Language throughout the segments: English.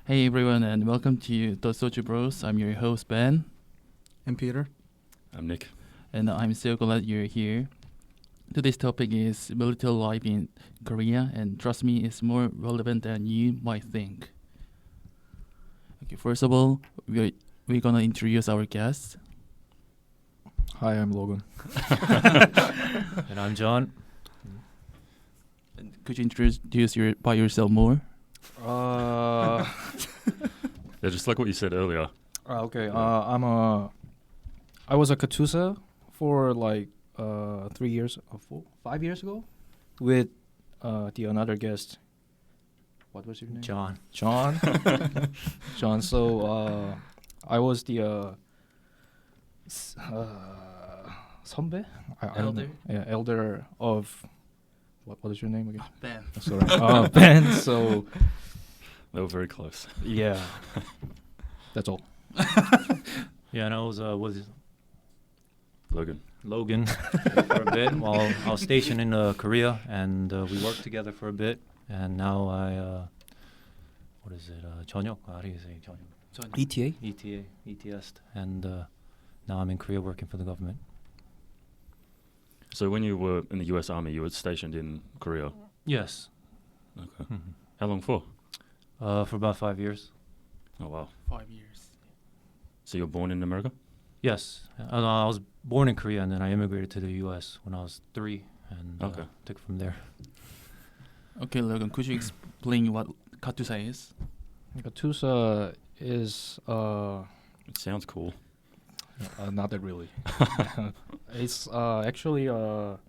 Hey everyone, and welcome to the Soju Bros. I'm your host Ben, And Peter. I'm Nick. and I'm so glad you're here. Today's topic is military life in Korea, and trust me, it's more relevant than you might think. Okay, first of all, we're gonna introduce our guests. Hi, I'm Logan. And I'm John. And could you introduce by yourself more? Yeah, just like what you said earlier. Okay. I was a Katusa for like 5 years ago, with the another guest. What was your name? John. John. John. So I was the 선배? I don't know. Elder? Yeah, elder of what is your name again? Ben. Sorry. Ben. So They were very close. yeah, that's all. Yeah, and I was with Logan. Logan for a bit while I was stationed in Korea, and we worked together for a bit. And now what is it? 저녁? How do you say 저녁? ETA. ETS. And now I'm in Korea working for the government. So when you were in the U.S. Army, you were stationed in Korea. Yes. Okay. Mhm. How long for? For about 5 years. Oh, wow. 5 years. So you were born in America? Yes. I was born in Korea, and then I immigrated to the U.S. when I was 3, and Okay. took it from there. Okay, Logan, could you explain what Katusa is? Katusa is It sounds cool. not that really. It's actually a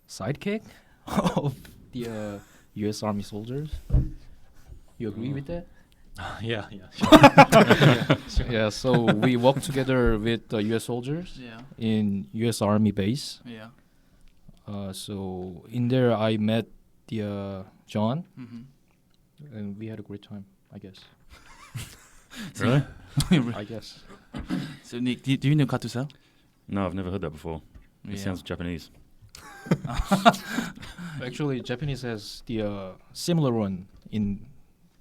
sidekick of the U.S. Army soldiers. You agree with that? Yeah. Yeah. So we work together with the U.S. soldiers Yeah. in U.S. Army base. Yeah. So in there, I met the John, Mm-hmm. and we had a great time. I guess. Really? I guess. So Nick, do you know Katusa? No, I've never heard that before. It Yeah. sounds Japanese. Actually, Japanese has the similar one in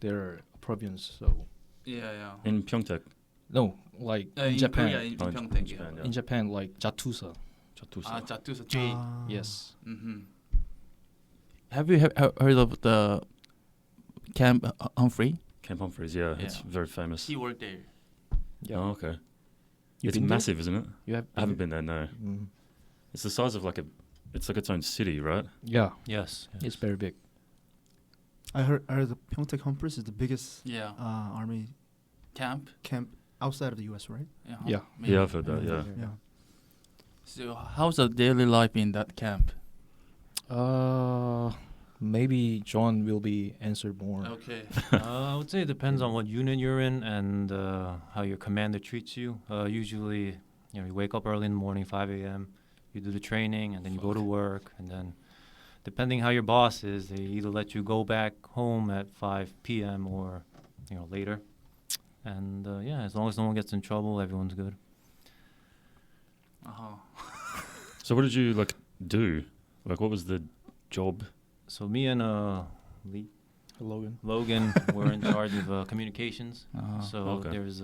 their province. So Yeah. In Pyeongtaek. no, like in in Japan. Korea, in Oh, in Pyeongtaek. Japan, Yeah. yeah. In Japan, like Jatusa. Chatusa. Jatusa J. Yes. Mm-hmm. Have you heard of the Camp Humphrey? Camp Humphreys, yeah. It's Yeah. very famous. He worked there. Yeah. Oh, okay. You've It's been there? massive, isn't it? You have? I haven't been there, no. Mm. It's the size of it's like its own city, right? Yeah, Yes. it's very big. I heard the Pyeongtaek Humphreys is the biggest Yeah. army Camp. camp outside of the U.S., right? Yeah. Maybe. Yeah, I've heard that, yeah. Yeah. So how's the daily life in that camp? Maybe John will be answered more. Okay. I would say it depends on what unit you're in and how your commander treats you. Usually, you wake up early in the morning, 5 a.m., you do the training, and then you go to work. And then, depending how your boss is, they either let you go back home at 5 p.m. or, later. And, as long as no one gets in trouble, everyone's good. Uh-huh. So what did you, do? What was the job? So me and Logan were in charge of communications. So Okay. there's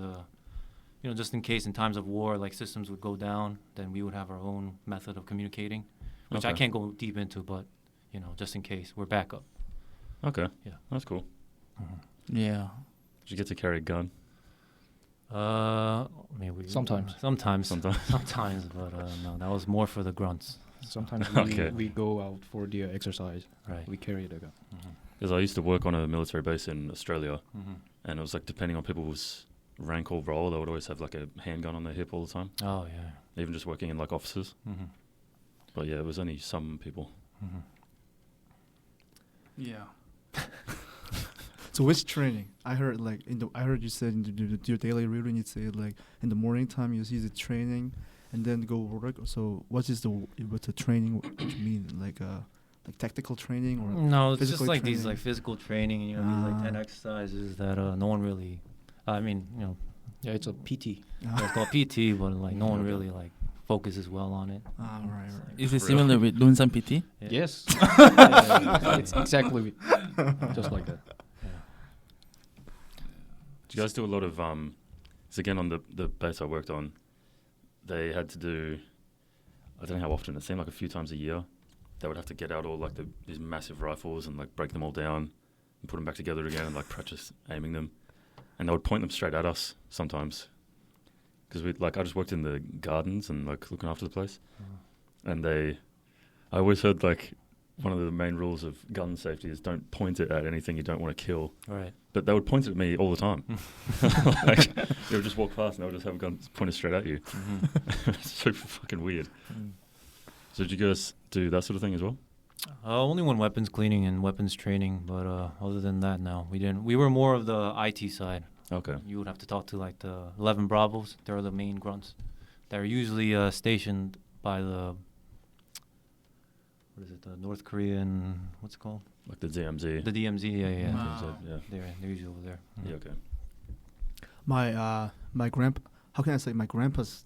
just in case in times of war, like systems would go down, then we would have our own method of communicating, which I Okay. can't go deep into, but just in case we're backup. Okay. Yeah. That's cool. Yeah. Did you get to carry a gun? Maybe Sometimes. sometimes, but no, that was more for the grunts. Sometimes Okay. we go out for the exercise. Right. We carry the gun. Because I used to work on a military base in Australia, Mm-hmm. and it was depending on people's rank or role, they would always have a handgun on their hip all the time, Oh yeah. even just working in offices. Mm-hmm. But yeah, it was only some people. Mm-hmm. Yeah. So which training? I heard you said in your daily routine you say in the morning time you see the training and then go work. So what's the training? What do you mean like tactical training or No, it's just physical these training? physical training, these 10 exercises that no one really. Yeah, it's a PT. It's called PT, but no one really focuses well on it. Right. Is it similar with Lunsan PT? Yeah. Yes. Yeah, it's exactly just like that. Do you guys do a lot of so again on the base I worked on, they had to do, I don't know how often, it seemed like a few times a year, they would have to get out all like these massive rifles and like break them all down and put them back together again and like practice aiming them. And they would point them straight at us sometimes. Because I just worked in the gardens and like looking after the place. And I always heard like one of the main rules of gun safety is don't point it at anything you don't want to kill. Right. But they would point it at me all the time. Like, they would just walk past and they would just have a gun pointed straight at you. It's super fucking weird. So did you guys do that sort of thing as well? Only when weapons cleaning and weapons training, but other than that, no, we didn't. We were more of the IT side. Okay. You would have to talk to like the 11 Bravos. They're the main grunts. They're usually stationed by the, what is it, the North Korean, what's it called? Like the DMZ. The DMZ, yeah. Wow. Yeah. They're usually over there. Yeah, okay. My grandpa, how can I say, my grandpa's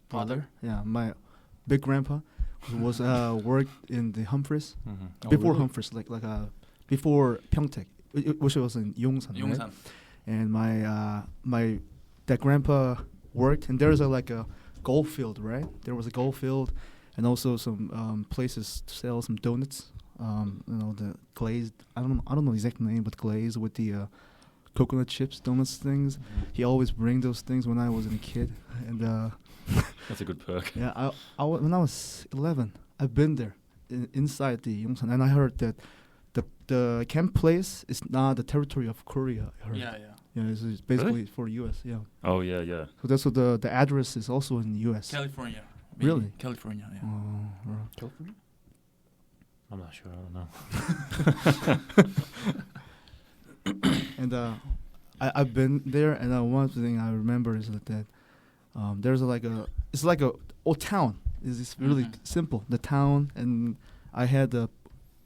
father? Yeah, my big grandpa was worked in the Humphreys before Humphreys, like before Pyeongtaek, which was in Yongsan. Yongsan. Right? And my that grandpa worked, and there's like a golf field, right? There was a golf field, and also some places to sell some donuts. The glazed, I don't know the exact name, but glazed with the coconut chips donuts things. He always bring those things when I was a kid, and That's a good perk. yeah, when I was 11, I've been there inside the Yongsan, and I heard that the camp place is not the territory of Korea. I heard. Yeah. Yeah, it's basically for U.S. Yeah. Oh, yeah, yeah. So that's what the address is also in U.S. California. Really? California, yeah. California? I'm not sure. I don't know. And I've been there, and one thing I remember is that there's it's like a old town. It's really simple. The town, and I had a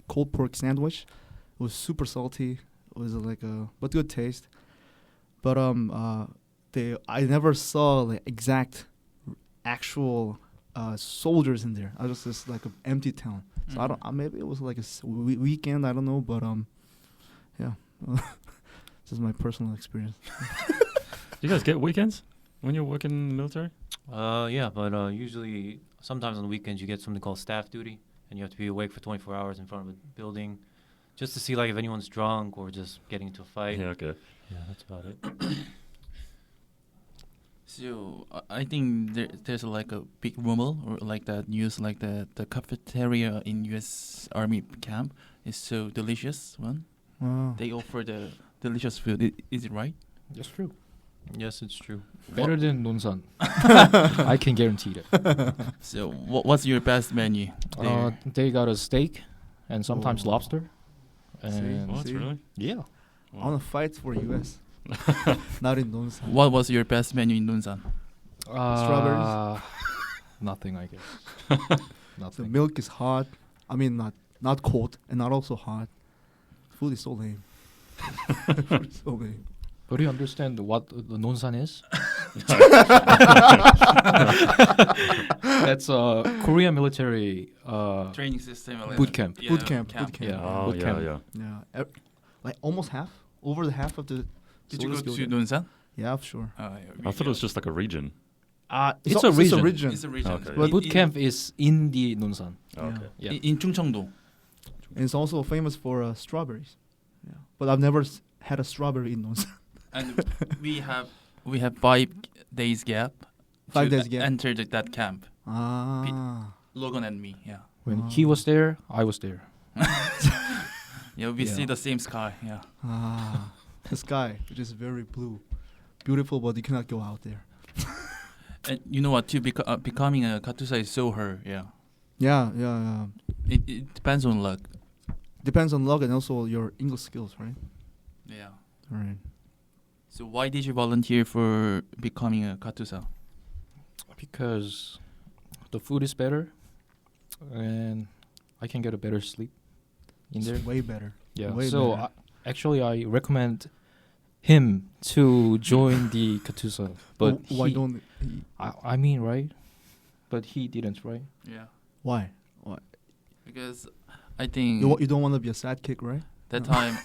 cold pork sandwich. It was super salty. It was but good taste. But I never saw the actual soldiers in there. I was just like an empty town. So I don't. Maybe it was like a weekend. I don't know. But yeah, this is my personal experience. Do you guys get weekends when you're working in the military? Yeah, but usually sometimes on the weekends you get something called staff duty, and you have to be awake for 24 hours in front of a building, just to see like if anyone's drunk or just getting into a fight. Yeah, okay. Yeah, that's about it. So I think there's like a big rumor or like that news, like the cafeteria in U.S. Army camp is so delicious. Wow. They offer the delicious food. Is it right? That's true. Yes, it's true. Better than Nonsan. I can guarantee that. So what's your best menu? There? They got a steak and sometimes Oh. lobster. And What, See? really? yeah. I want to fight for U.S. Not in Nonsan. What was your best menu in Dunsan? Strawberries? Nothing, I guess. The Nothing. milk is hot. I mean, not cold and not also hot. Food is so lame. Food is so lame. But do you understand what the Nonsan is? That's a Korean military Training system. boot camp. Yeah, Boot camp. Yeah. Oh, boot yeah, camp. yeah. Yeah, like almost half, over the half of the. Did you go soldiers to there. Dunsan? Yeah, sure. I thought it was just like a region. It's a region. It's a region. It's a region. Okay. But boot camp is in the Nonsan. Oh, okay. Yeah. In Chungcheongdo. And it's also famous for strawberries. Yeah, but I've never had a strawberry in Nonsan. And we have 5 days gap. 5 to days gap. Enter that camp. Ah. Logan and me. Yeah. When he was there, I was there. Yeah. We Yeah. see the same sky. Yeah. Ah. The sky, which is very blue, beautiful, but you cannot go out there. And you know what? To becoming a katusa is so hard. Yeah. Yeah. It depends on luck. Depends on luck and also your English skills, right? Yeah. Right. So why did you volunteer for becoming a katusa? Because the food is better and I can get a better sleep in there. It's way better. Yeah. way So better. actually, I recommend him to join the Katusa, but why he- don't? I mean, right? But he didn't, right? Yeah. Why? Because I think You don't want to be a sidekick, right? that No. time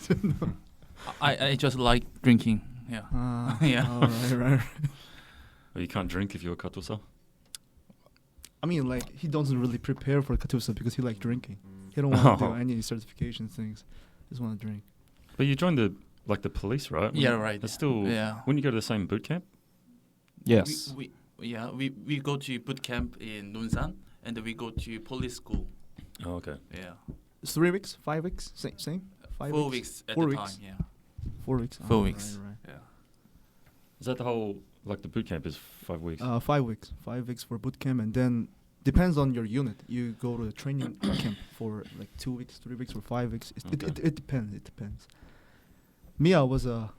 I just like drinking. Yeah. Yeah. Yeah. Oh, right. Well, you can't drink if you're a katusa. I mean, like he doesn't really prepare for katusa because he like drinking. He don't want to do any certification things. Just want to drink. But you joined the police, right? Yeah, right. That's still. Yeah. Wouldn't you go to the same boot camp? Yes. We go to boot camp in Nunsan, and then we go to police school. Oh, okay. Yeah. It's 3 weeks, 5 weeks, same. 5 4 weeks at 4 the weeks. time. Yeah. 4 weeks. 4 Oh, weeks. Right. Yeah. Is that the whole the boot camp is 5 weeks? 5 weeks. 5 weeks for boot camp, and then depends on your unit. You go to a training camp for like 2 weeks, 3 weeks, or 5 weeks. It depends. It depends. Me, I was a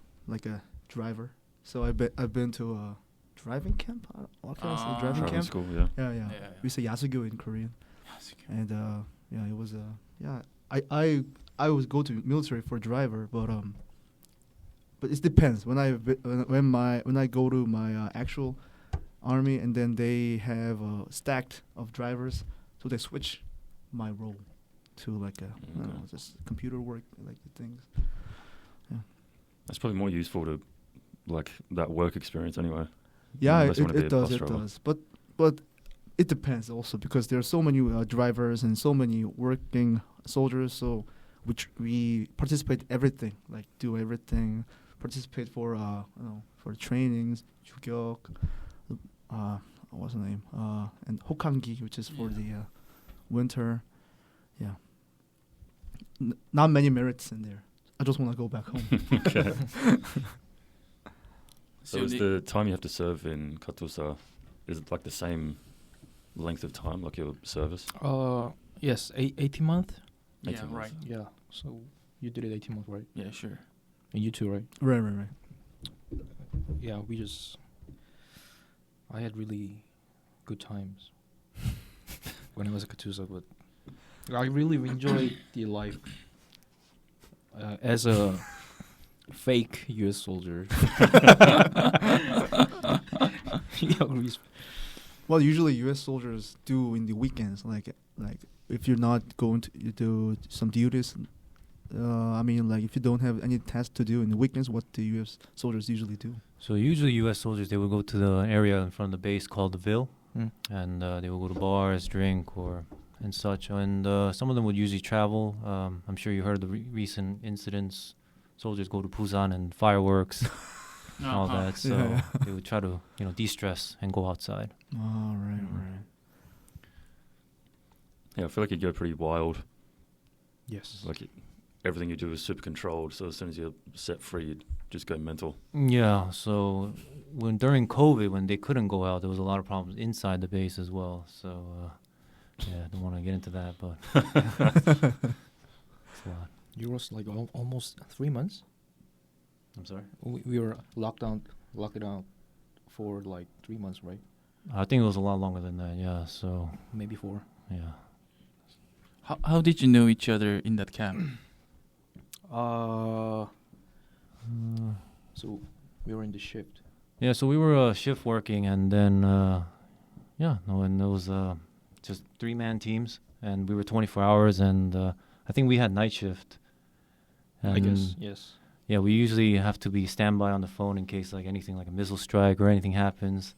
driver, so I've been to a driving camp. What can I say? Driving Driving camp. school, yeah. Yeah. Yeah. We say yasugo in Korean, Yes, okay. and it was I was go to military for driver, but it depends. When I go to my actual army, and then they have stacked of drivers, so they switch my role to I don't know, just computer work, like the things. That's probably more useful to that work experience anyway. Yeah, Unless you wanna be it a does, bus it driver. does. But it depends also because there are so many drivers and so many working soldiers. So we participate everything, like do everything, participate for for trainings, jugyok, what's the name? And hokangi, which is for the winter. Yeah. Not many merits in there. I just want to go back home. Okay. So is the- the time you have to serve in Katusa, is it the same length of time, like your service? Yes, 18 month. Yeah, 18 months. right. Yeah. So you did it 18 months, right? Yeah, sure. And you too, right? Right. Yeah, I had really good times when I was a Katusa, but I really enjoyed the life as a fake U.S. soldier. Yeah, Well, usually U.S. soldiers do in the weekends, like if you're not going to do some duties. I mean, if you don't have any tasks to do in the weekends, what the U.S. soldiers usually do? So usually U.S. soldiers, they would go to the area in front of the base called the Ville, Mm. and they would go to bars, drink, and such. And some of them would usually travel. I'm sure you heard the recent incidents. Soldiers go to Busan and fireworks, and all Uh-huh. that. So Yeah. they would try to, de-stress and go outside. Oh, right. Yeah, I feel like you'd go pretty wild. Yes. Everything you do is super controlled, so as soon as you're set free, you'd just go mental. Yeah. So during COVID, when they couldn't go out, there was a lot of problems inside the base as well. So yeah, I don't want to get into that, but it's a lot. You was almost 3 months. I'm sorry. We were locked down for 3 months, right? I think it was a lot longer than that. Yeah. So Maybe 4. yeah. How did you know each other in that camp? So we were in the shift. Yeah, so we were shift working, and then and it was just 3-man teams, and we were 24 hours, and I think we had night shift. I guess. And, Yes. Yeah, we usually have to be standby on the phone in case anything like a missile strike or anything happens,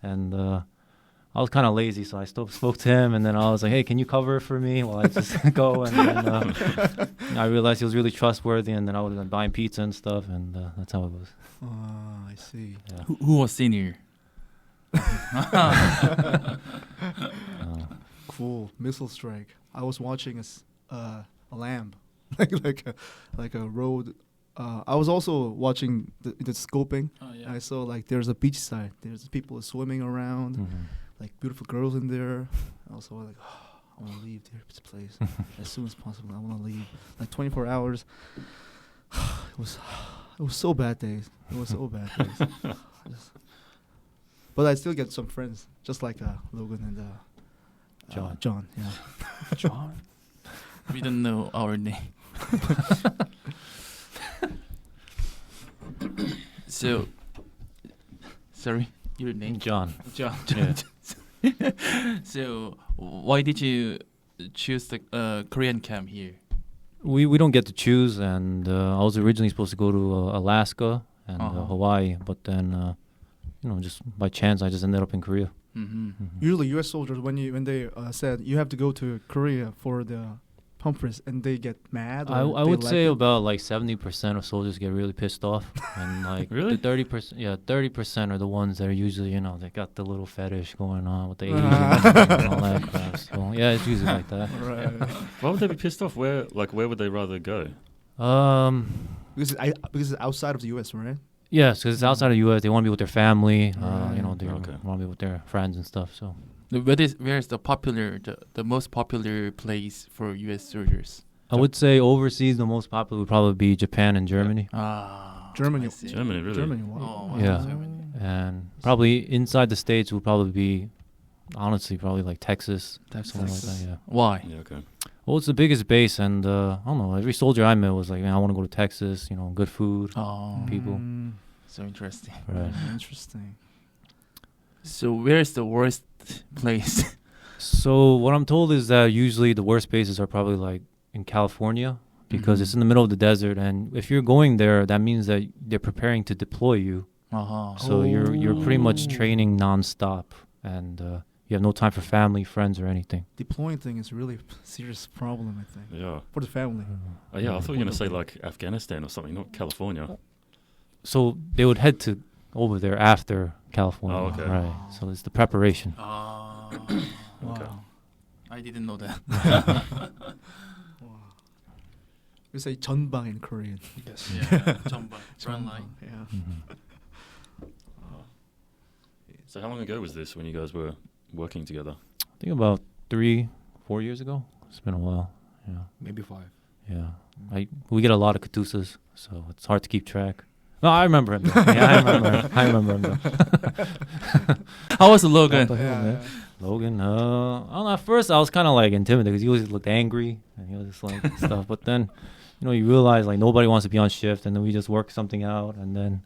and I was kind of lazy, so I spoke to him, and then I was like, "Hey, can you cover for me while I just go?" And then I realized he was really trustworthy, and then I was buying pizza and stuff, and that's how it was. I see. Yeah. Who was senior? Cool. Missile strike. I was watching a lamb, like a road. I was also watching the scoping. Oh, I saw there's a beach side. There's people swimming around, beautiful girls in there. I was I want to leave this place as soon as possible. I want to leave. 24 hours. It was so bad days. It was so bad days. But I still get some friends, just like Logan and John. John, yeah. John. We don't know our name. So, sorry, your name? John. John. Yeah. So, why did you choose the Korean camp here? We don't get to choose, and I was originally supposed to go to Alaska, and Uh-huh. Hawaii. But then, just by chance, I just ended up in Korea. Mm-hmm. Usually, U.S. soldiers when they said you have to go to Korea for the Humphreys, and they get mad. I or they would like say it? about like 70% of soldiers get really pissed off, and like Really? the 30%, 30% are the ones that are usually, they got the little fetish going on with the Asian Ah. and all that crap. So yeah, it's usually like that. Right. Why would they be pissed off? Where would they rather go? Because it's outside of the U.S., right? Yes, because it's outside of the U.S. They want to be with their family. Right. They Okay. want to be with their friends and stuff. So Where's the most popular place for U.S. soldiers? I would say overseas, the most popular would probably be Japan and Germany, Ah, Germany. I see. Germany, really? Germany. Wow. Oh, Yeah. Germany. and probably inside the states would probably be, honestly, probably like Texas, something like Texas. that. Yeah. Why? Yeah, okay. Well, it's the biggest base, and I don't know. Every soldier I met was like, "Man, I want to go to Texas. Good food." Oh, People. Mm, so interesting. Right. interesting. So where's the worst place? So what I'm told is that usually the worst bases are probably like in California because it's in the middle of the desert, and if you're going there, that means that they're preparing to deploy you. Uh-huh. So you're pretty much training nonstop, and you have no time for family, friends, or anything. Deploying thing is really a serious problem, I think, Yeah. for the family. Oh, yeah, I thought you were going to say like Afghanistan or something, not California. So they would head to over there after California, Oh, okay. right? So it's the preparation. Ah, Okay. wow. I didn't know that. We say 전방 in Korean. Yes. Yeah. Jumbo. Front line. Yeah. So how long ago was this when you guys were working together? I think about 3-4 years ago. It's been a while. Yeah, Maybe 5. yeah. We get a lot of Katusas, so it's hard to keep track. No, I remember him. Though. Yeah, I remember him. Though. How was Logan? What the hell, man? Logan, I don't know, at first I was kind of like intimidated because he always looked angry and he was just like stuff. But then, you realize like nobody wants to be on shift, and then we just work something out, and then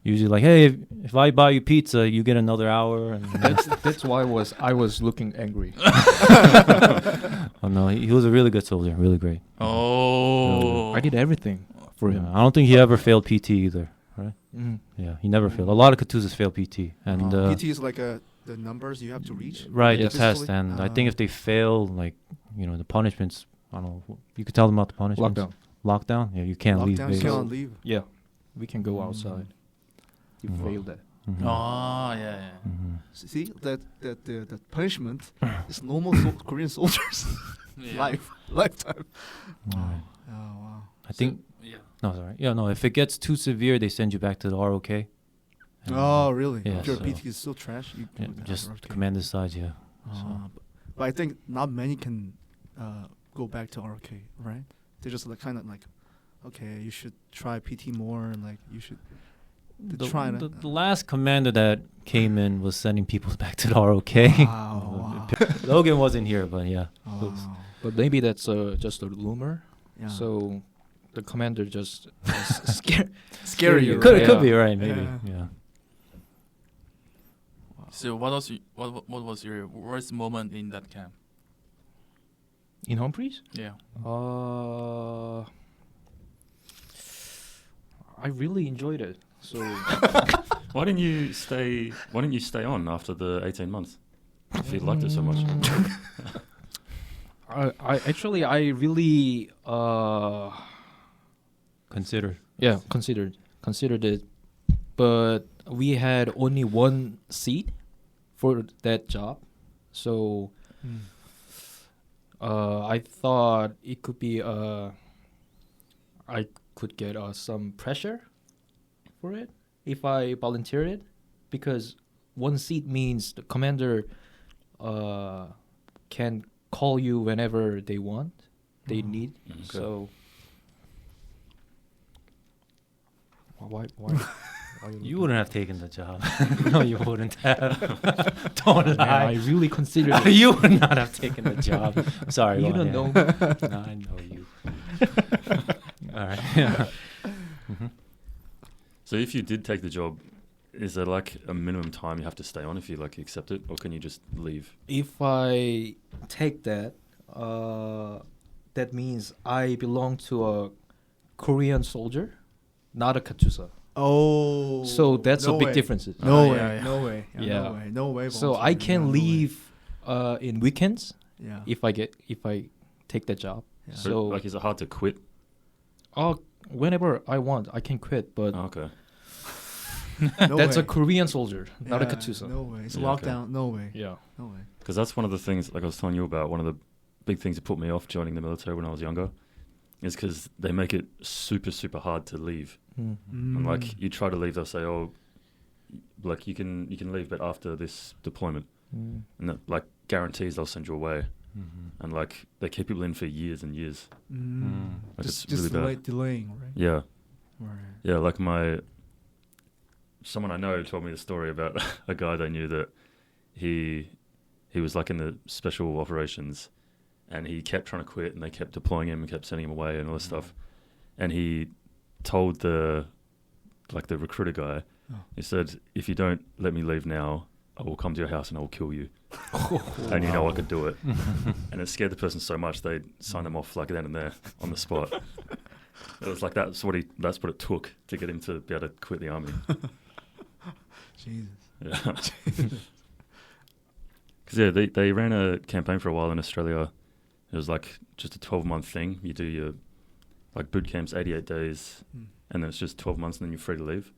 usually like, hey, if I buy you pizza, you get another hour. And That's why I was looking angry. oh no, he was a really good soldier, really great. Oh. I did everything for him. Yeah, I don't think he ever failed PT either. Mm. Yeah, he never failed. A lot of Katusas fail PT, and PT is like the numbers you have to reach. right, Yes. the test, and I think if they fail, like the punishments, I don't know. You could tell them about the punishments. Lockdown. Yeah, you can't leave. Lockdown, you base. can't leave. Yeah, we can go outside. You Mhm. failed that. Mhm. Oh, yeah. Mhm. See that the punishment is normal Korean soldiers' Yeah. lifetime. Alright. Oh wow. I think. Yeah. No, sorry. Yeah, no. If it gets too severe, they send you back to the ROK. And, Oh really? yeah, If your so- PT is still trash, you yeah, go to just RFK. commander sides. Yeah. But I think not many can go back to RK, right? They're just like kind of like, okay, you should try PT more, and like you should. The, try to- the last commander that came in was sending people back to the ROK. Wow. Logan wasn't here, but yeah. Wow. But maybe that's just a rumor. Yeah. So the commander just scare you. Could right? it could be right, maybe. Yeah. Yeah. So what was your worst moment in that camp? In Humphreys? Yeah. I really enjoyed it. So Why didn't you stay on after the 18 months? If you liked it so much. I really Consider. considered it, but we had only one seat for that job, so I thought it could be I could get some pressure for it if I volunteered, because one seat means the commander can call you whenever they want, they need. Okay. So why You wouldn't have taken the job. No, you wouldn't have. Don't I lie. really considered it. You would not have taken the job. Sorry. You go on, don't yeah. know. No, I know you. All right. Yeah. So if you did take the job, is there like a minimum time you have to stay on if you like accept it, or can you just leave? If I take that, that means I belong to a Korean soldier, not a Katyusha. Oh. So that's no a big way. difference. No Ah, way. yeah, yeah. No way. Yeah, Yeah. No way. No way. So I volunteering. can Yeah, no way. leave in weekends Yeah. if I take that job. Yeah. So, So like, is it hard to quit? whenever I want, I can quit. But Oh, okay. No that's way. a Korean soldier, not a Yeah, Katusa. No way. It's a Yeah, okay. lockdown. No way. Yeah. No way. Because that's one of the things, like I was telling you about, one of the big things that put me off joining the military when I was younger, is because they make it super, super hard to leave. Mm. And like, you try to leave, they'll say, "Oh, like you can leave, but after this deployment," Mm. and that like guarantees they'll send you away. Mm-hmm. And like, they keep people in for years and years. Like, Just it's really bad. delaying, right? Yeah, Right. yeah. Like someone I know told me the story about a guy they knew that he was like in the special operations, and he kept trying to quit, and they kept deploying him and kept sending him away and all this stuff. And he told the recruiter guy, Oh. he said, "If you don't let me leave now, I will come to your house and I will kill you." And you know I could do it. And it scared the person so much they signed him off like then and there on the spot. It was like that's what it took to get him to be able to quit the army. Jesus. Yeah. Because yeah, they ran a campaign for a while in Australia. It was like just a 12-month thing. You do your like boot camps, 88 days, and then it's just 12 months, and then you're free to leave.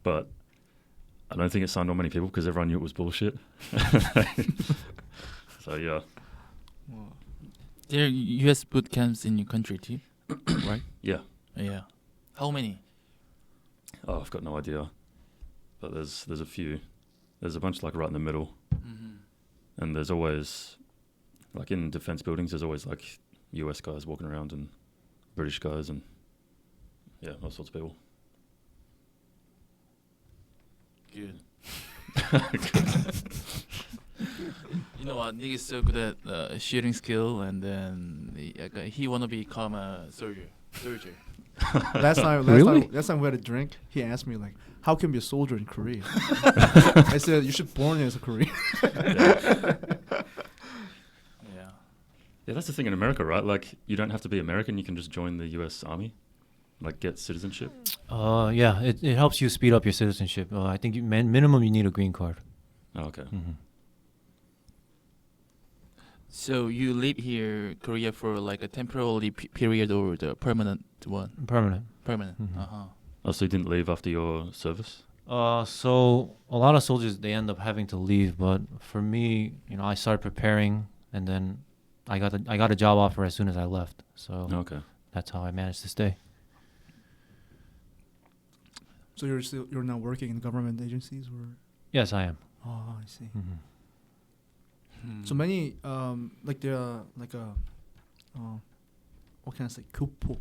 But I don't think it signed on many people because everyone knew it was bullshit. So yeah, Wow. There are U.S. boot camps in your country too, right? yeah. Yeah. How many? Oh, I've got no idea. But there's a few. There's a bunch like right in the middle, and there's always like in defense buildings. There's always like US guys walking around and British guys and yeah, all sorts of people. Good. You know what? Nick is so good at shooting skill, and then he wanna become a soldier. Last time we had a drink, he asked me like, "How can you be a soldier in Korea?" I said, "You should born as a Korean." Yeah. Yeah, that's the thing in America, right? Like, you don't have to be American. You can just join the U.S. Army, like get citizenship. Yeah, it helps you speed up your citizenship. I think minimum you need a green card. Oh, okay. Mm-hmm. So you live here, Korea, for like a temporary period or the permanent one? Permanent. Permanent. Mhm. Oh, so you didn't leave after your service? So a lot of soldiers, they end up having to leave, but for me, I started preparing, and then I got a job offer as soon as I left. So Okay. that's how I managed to stay. So you're now working in government agencies, or? Yes, I am. Oh, I see. Mm-hmm. So many like there are like a what can I say, kupo.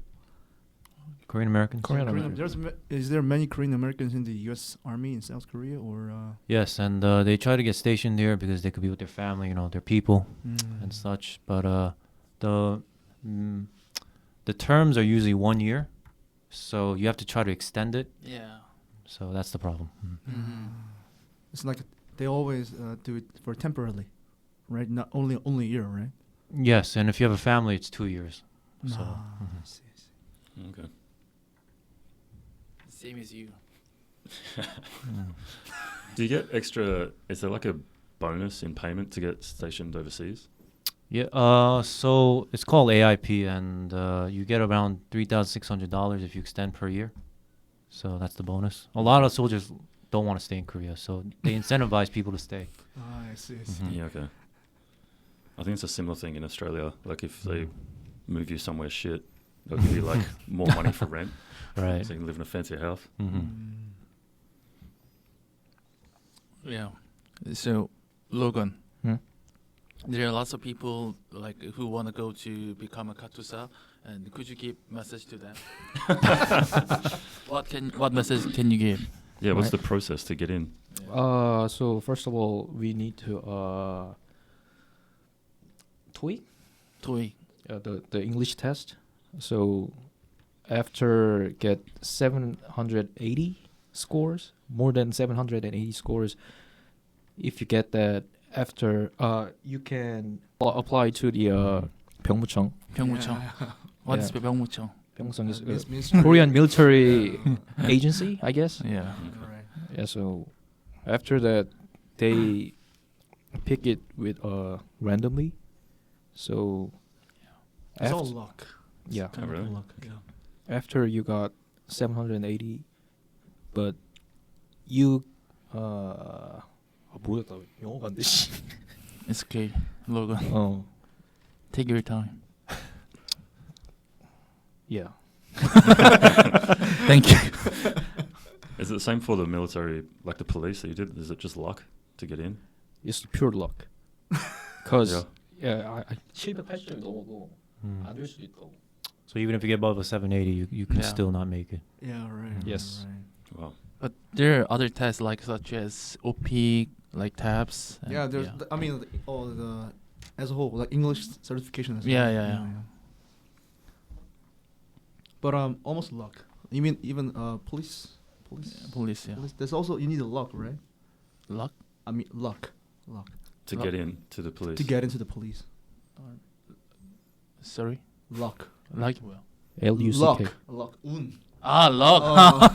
Korean Americans. Korean Americans. Is there many Korean Americans in the U.S. Army in South Korea, or? Yes, and they try to get stationed here because they could be with their family, their people and such. But the terms are usually 1 year, so you have to try to extend it. Yeah. So that's the problem. It's like they always do it for temporarily, right? Not only a year, right? Yes, and if you have a family, it's 2 years. So I see. Okay. Same as you. Do you get extra? Is there like a bonus in payment to get stationed overseas? yeah. So it's called AIP, and you get around $3,600 if you extend per year. So that's the bonus. A lot of soldiers don't want to stay in Korea, so they incentivize people to stay. I see. Mhm. Yeah. Okay. I think it's a similar thing in Australia. Like if they move you somewhere shit, they'll give you like more money for rent, Right. so you can live in a fancier house. Yeah. So, Logan, Hmm? there are lots of people like who want to go to become a katusa, and could you give message to them? What message can you give? Yeah. What's Right. the process to get in? So first of all, we need to TOEIC, TOEIC. the English test. So after get 780 scores, more than 780 scores, if you get that after, you can apply to the 병무청. 병무청. What is Yeah. 병무청? Pyeongseong is Ministry, Korean military yeah. agency, I guess. Yeah. Alright. Yeah. So after that, they pick it with randomly. So It's all after, luck. yeah, Kind of really? luck. Yeah. after you got 780, but you 모르겠다. 영어가 안 돼. 씨. It's okay, Logan. 어, Take your time. yeah. Thank you. Is it the same for the military, like the police that you did? Is it just luck to get in? It's pure luck. Cause Yeah. yeah, I 780점 넘어도 안 될 수도 있다고. So even if you get above a 780, you can Yeah. still not make it. Yeah. Right. Yes. Right. Wow. But there are other tests like such as OP, like TAPS. and- Yeah. There's. I mean, all the as a whole, like English certification. As Yeah, well. yeah. But almost luck. You mean even police? Police, yeah. Police. There's also you need a luck, right? Luck. I mean luck. To Luck. get in to the police. To get into the police. Sorry. Luck. Like well. L-U-C-K. Luck. Un. Ah, luck. Oh.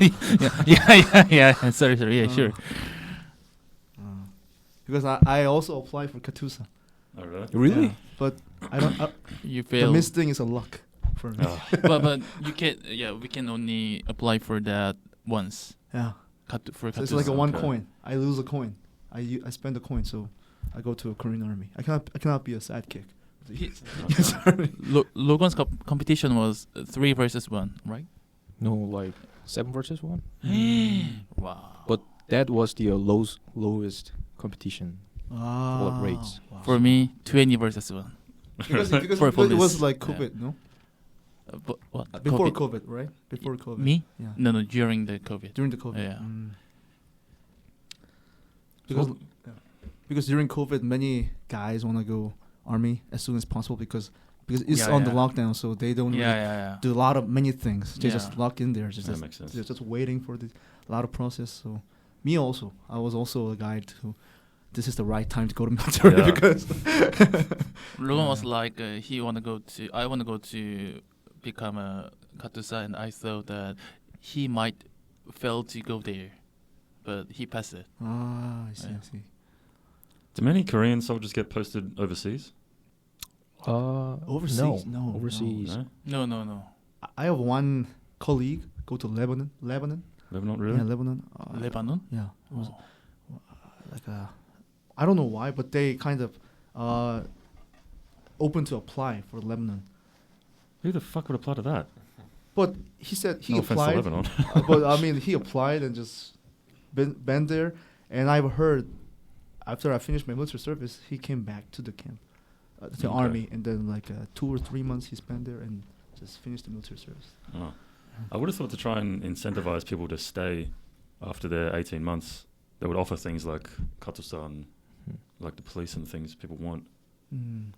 yeah. Sorry. Yeah, sure. Because I also applied for Katusa. Oh really? Really? Yeah, but I don't. You The failed. missed thing is a luck for me. Oh. but you can. Yeah, we can only apply for that once. Yeah. For So it's like a Katusa. one Okay. coin. I lose a coin. I spend a coin, so I go to a Korean army. I cannot be a sidekick. Yes, army. Logan's competition was 3 versus 1, right? No, like 7 versus 1. Wow. But that was the lowest competition. Ah, rates. wow. For me, 20 versus 1. because For because it police. was like Yeah. COVID, no? But what? Before COVID, right? Before COVID. Me? Yeah. No, during the COVID. During the COVID. Yeah. Because because during COVID, many guys want to go army as soon as possible because it's Yeah, on the yeah. lockdown, so they don't really Yeah. do a lot of many things. They just Yeah. lock in there. That makes sense. They're just waiting for a lot of process. So me also, I was also a guy who this is the right time to go to military Yeah. because Logan was like, I want to go to become a Katusa, and I thought that he might fail to go there, but he passed it. I see, Yeah. I see. Do many Korean soldiers get posted overseas? Overseas? No, overseas. No? No. I have one colleague go to Lebanon. Lebanon, really? Yeah, Lebanon. Lebanon? Yeah, it was Oh. like I don't know why, but they kind of open to apply for Lebanon. Who the fuck would apply to that? But he said he No offense to applied. Lebanon. But I mean, he applied and just been there. And I've heard after I finished my military service, he came back to the camp, to the Okay. army, and then like 2 or 3 months he spent there and just finished the military service. Oh. I would have thought to try and incentivize people to stay after their 18 months, they would offer things like Katusa and like the police and things people want.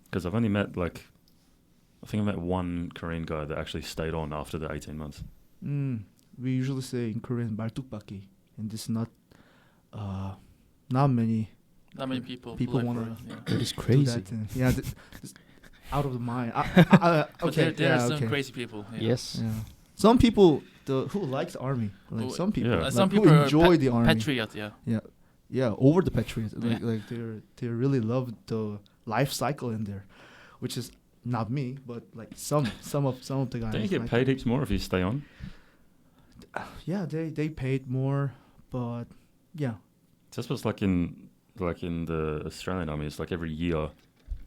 Because I've only met I think I met one Korean guy that actually stayed on after the 18 months. We usually say in Korean 말뚝박기, and this is not many Not many people People apply wanna- for it. Yeah. That is do crazy. that thing. Yeah, this out of the mind. But Okay, there are some okay. crazy people. Yeah. Yes. Yeah. Some people who likes the army, like Who- some people, Yeah. like, Some who people are enjoy the army. Patriot, yeah. Yeah, over the patriot. Like, Yeah. like they really love the life cycle in there, which is not me, but like some of the guys. Don't you get like paid it. heaps more if you stay on? Yeah, they paid more, but yeah, That's what's like in the Australian army. It's like every year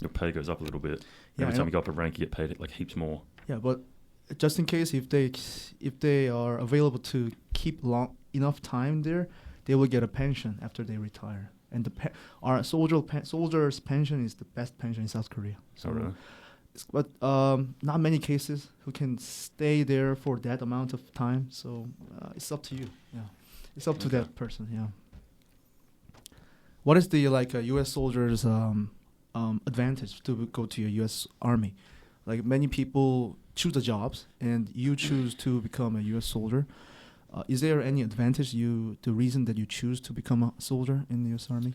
your pay goes up a little bit. Yeah, Every I time know. you go up a rank, you get paid like heaps more. yeah. But just in case if they are available to keep long enough time there, they will get a pension after they retire. And our soldiers' pension is the best pension in South Korea. So really? But not many cases who can stay there for that amount of time. So it's up to you. Yeah, it's up to Okay. that person. Yeah. What is the U.S. soldiers' advantage to go to a U.S. Army? Like many people choose the jobs, and you choose to become a U.S. soldier. Is there any advantage the reason that you choose to become a soldier in the U.S. Army?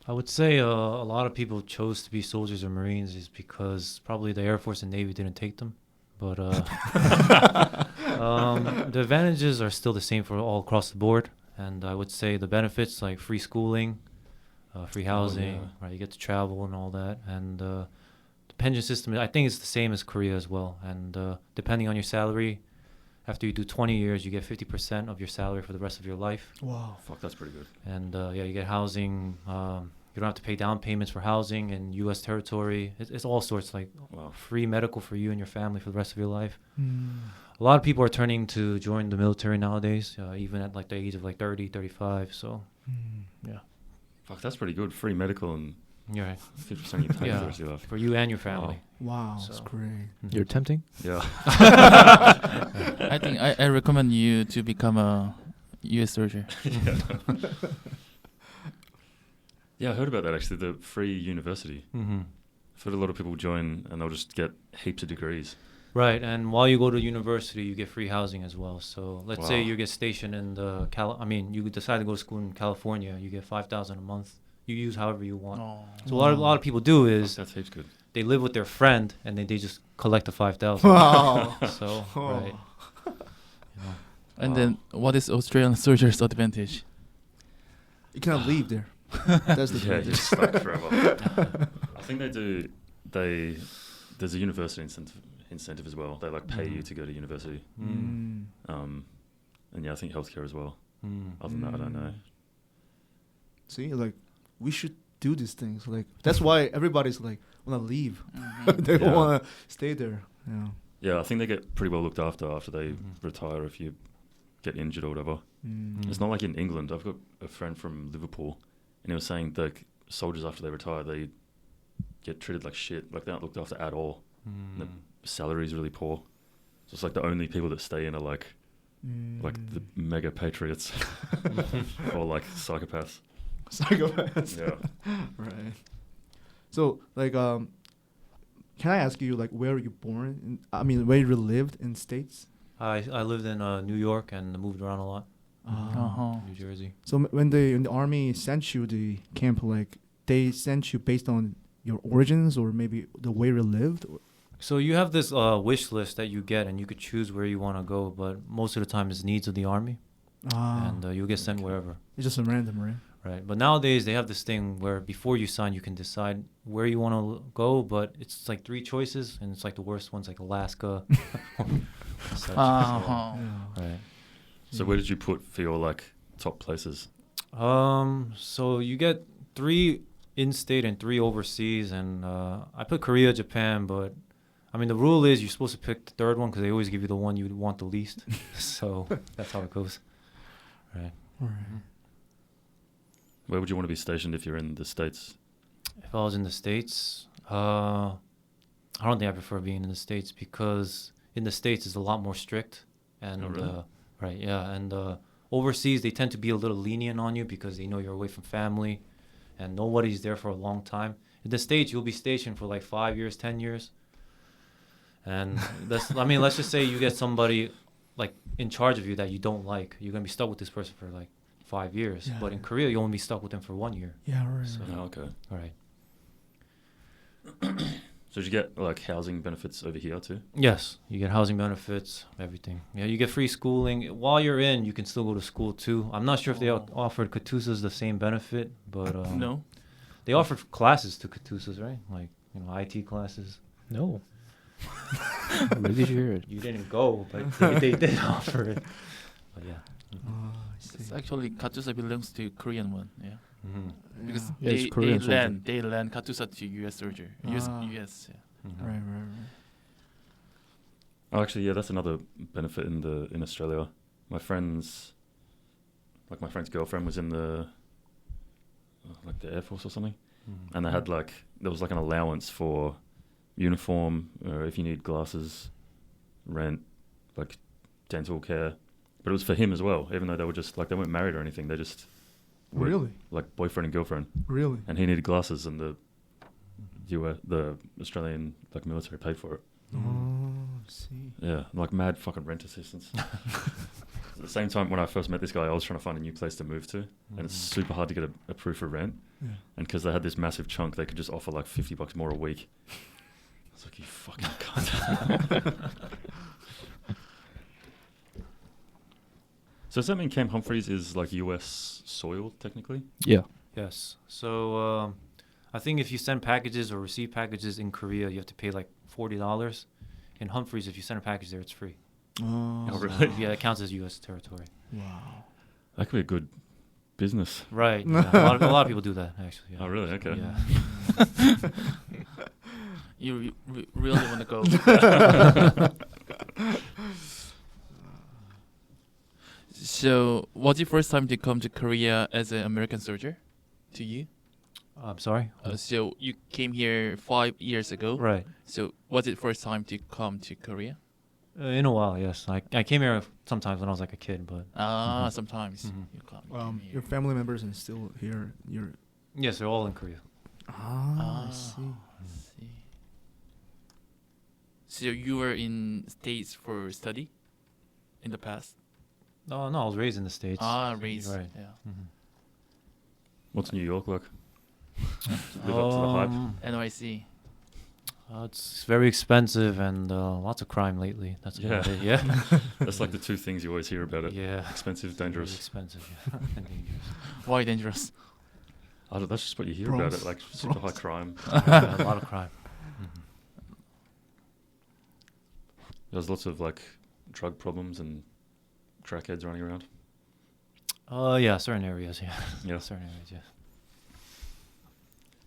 I would say a lot of people chose to be soldiers or Marines is because probably the Air Force and Navy didn't take them. but the advantages are still the same for all across the board. And I would say the benefits like free schooling, free housing, right? You get to travel and all that. And the pension system, I think it's the same as Korea as well. And depending on your salary, after you do 20 years, you get 50% of your salary for the rest of your life. Wow. Fuck, that's pretty good. And yeah, you get housing. You don't have to pay down payments for housing in U.S. territory. It's all sorts, like Wow. free medical for you and your family for the rest of your life. Mm. A lot of people are turning to join the military nowadays, even at like the age of like 30, 35. So Mm. yeah, Fuck, that's pretty good. Free medical and you're right. 50% of your pay for the rest of your life. For you and your family. Wow, that's So- great. Mhm. You're tempting. Yeah. I think I recommend you to become a U.S. soldier. Yeah, I heard about that actually. The free university. Mm-hmm. I've heard a lot of people join and they'll just get heaps of degrees. Right, and while you go to university, you get free housing as well. So let's say Wow. you get stationed in the you decide to go to school in California, you get $5,000 a month. You use however you want. Oh. So a lot of people do Fuck, is that's heaps good. they live with their friend and then they just collect the 5,000. Wow. So Oh. right. You know. And then, what is Australian soldier's advantage? You cannot leave there. That's the Yeah, you're advantage. stuck forever. I think there's a university incentive as well. They like pay you to go to university. Mm. And yeah, I think healthcare as well. Mm. Other than that, I don't know. See, like, we should do these things. Like, that's why everybody's like wanna leave. They don't Yeah. wanna stay there. Yeah. Yeah, I think they get pretty well looked after they Mhm. retire if you get injured or whatever. Mm. It's not like in England. I've got a friend from Liverpool, and he was saying that soldiers after they retire, they get treated like shit. Like they're not looked after at all. Mm. The salary is really poor. So it's like the only people that stay in are like the mega patriots or like psychopaths. Psychopaths. Yeah. Right. So, like, can I ask you, like, where you born? Where you lived in States? I lived in New York and moved around a lot. Uh-huh. New Jersey. So when the army sent you the camp, like, they sent you based on your origins or maybe the way you lived? So you have this wish list that you get, and you could choose where you want to go. But most of the time, it's needs of the army, and you'll get sent wherever. It's just a random, right? Right. But nowadays, they have this thing where before you sign, you can decide where you want to go. But it's like 3 choices, and it's like the worst ones, like Alaska. Such. Uh-huh. Right. So where did you put for your like top places? So you get 3 in-state and 3 overseas, and I put Korea, Japan, but I mean the rule is you're supposed to pick the 3rd one because they always give you the one you would want the least. So that's how it goes. Right. Right. Where would you want to be stationed if you're in the States? If I was in the States, I don't think I prefer being in the States because in the States it's a lot more strict, and Oh, really? right, yeah, and overseas they tend to be a little lenient on you because they know you're away from family, and nobody's there for a long time. In the States, you'll be stationed for like 5 years, 10 years, and let's just say you get somebody like in charge of you that you don't like, you're gonna be stuck with this person for like 5 years. Yeah. But in Korea, you only be stuck with them for 1 year. Yeah, right. So- Oh, okay. All right. So did you get like housing benefits over here too? Yes, you get housing benefits, everything. Yeah, you get free schooling. While you're in, you can still go to school too. I'm not sure if they offered Katusas the same benefit, but No. they offered classes to Katusas, right? Like, IT classes. No. Where did you hear it? You didn't go, but they did offer it. But yeah. Oh, I see. It's actually Katusa belongs to Korean one. Yeah. Mm-hmm. Because Yeah, it's they Korean soldier. lend Katusa to U.S. soldier. US. Ah. US. Yeah. Mm-hmm. Right. Oh, actually, yeah, that's another benefit in Australia. My friend's girlfriend was in the Air Force or something, Mm-hmm. and they had there was like an allowance for uniform, or if you need glasses, rent, like dental care. But it was for him as well, even though they were just they weren't married or anything. They just were Really? like boyfriend and girlfriend, Really? and he needed glasses, and the Australian military paid for it. Oh, I see. Yeah, mad fucking rent assistance. At the same time, when I first met this guy, I was trying to find a new place to move to, and it's super hard to get approved for rent. Yeah. And because they had this massive chunk, they could just offer $50 more a week. It's like, you fucking cunt. So does that mean Camp Humphreys is like US soil, technically? Yeah. Yes. So I think if you send packages or receive packages in Korea, you have to pay like $40. In Humphreys, if you send a package there, it's free. Oh, Oh, really? Yeah, it counts as U.S. territory. wow. That could be a good business. Right. Yeah. a lot of people do that actually. Yeah. Oh, really? Okay. Yeah. You really want to go? So, was it first time to come to Korea as an American soldier? To you? I'm sorry. So you came here 5 years ago. Right. So was it first time to come to Korea? In a while, yes. I came here sometimes when I was like a kid, but Sometimes Mhm. you come. Here. Your family members are still here. You're. yes, they're all in Korea. I see. See. So you were in States for study in the past? No, I was raised in the States. Raised. Right. Yeah. Mhm. What's New York like? Live up to the hype. NYC. It's very expensive and lots of crime lately. That's about it. Yeah. That's like the two things you always hear about it. Yeah. Expensive, Very dangerous. expensive. Yeah. And dangerous. Why dangerous? I don't, that's just what you hear Bronx. about it, like super high crime. Yeah, a lot of crime. Mhm. There's lots of like drug problems and crackheads running around. Yeah, certain areas. Yeah. Yeah, Certain areas. Yeah.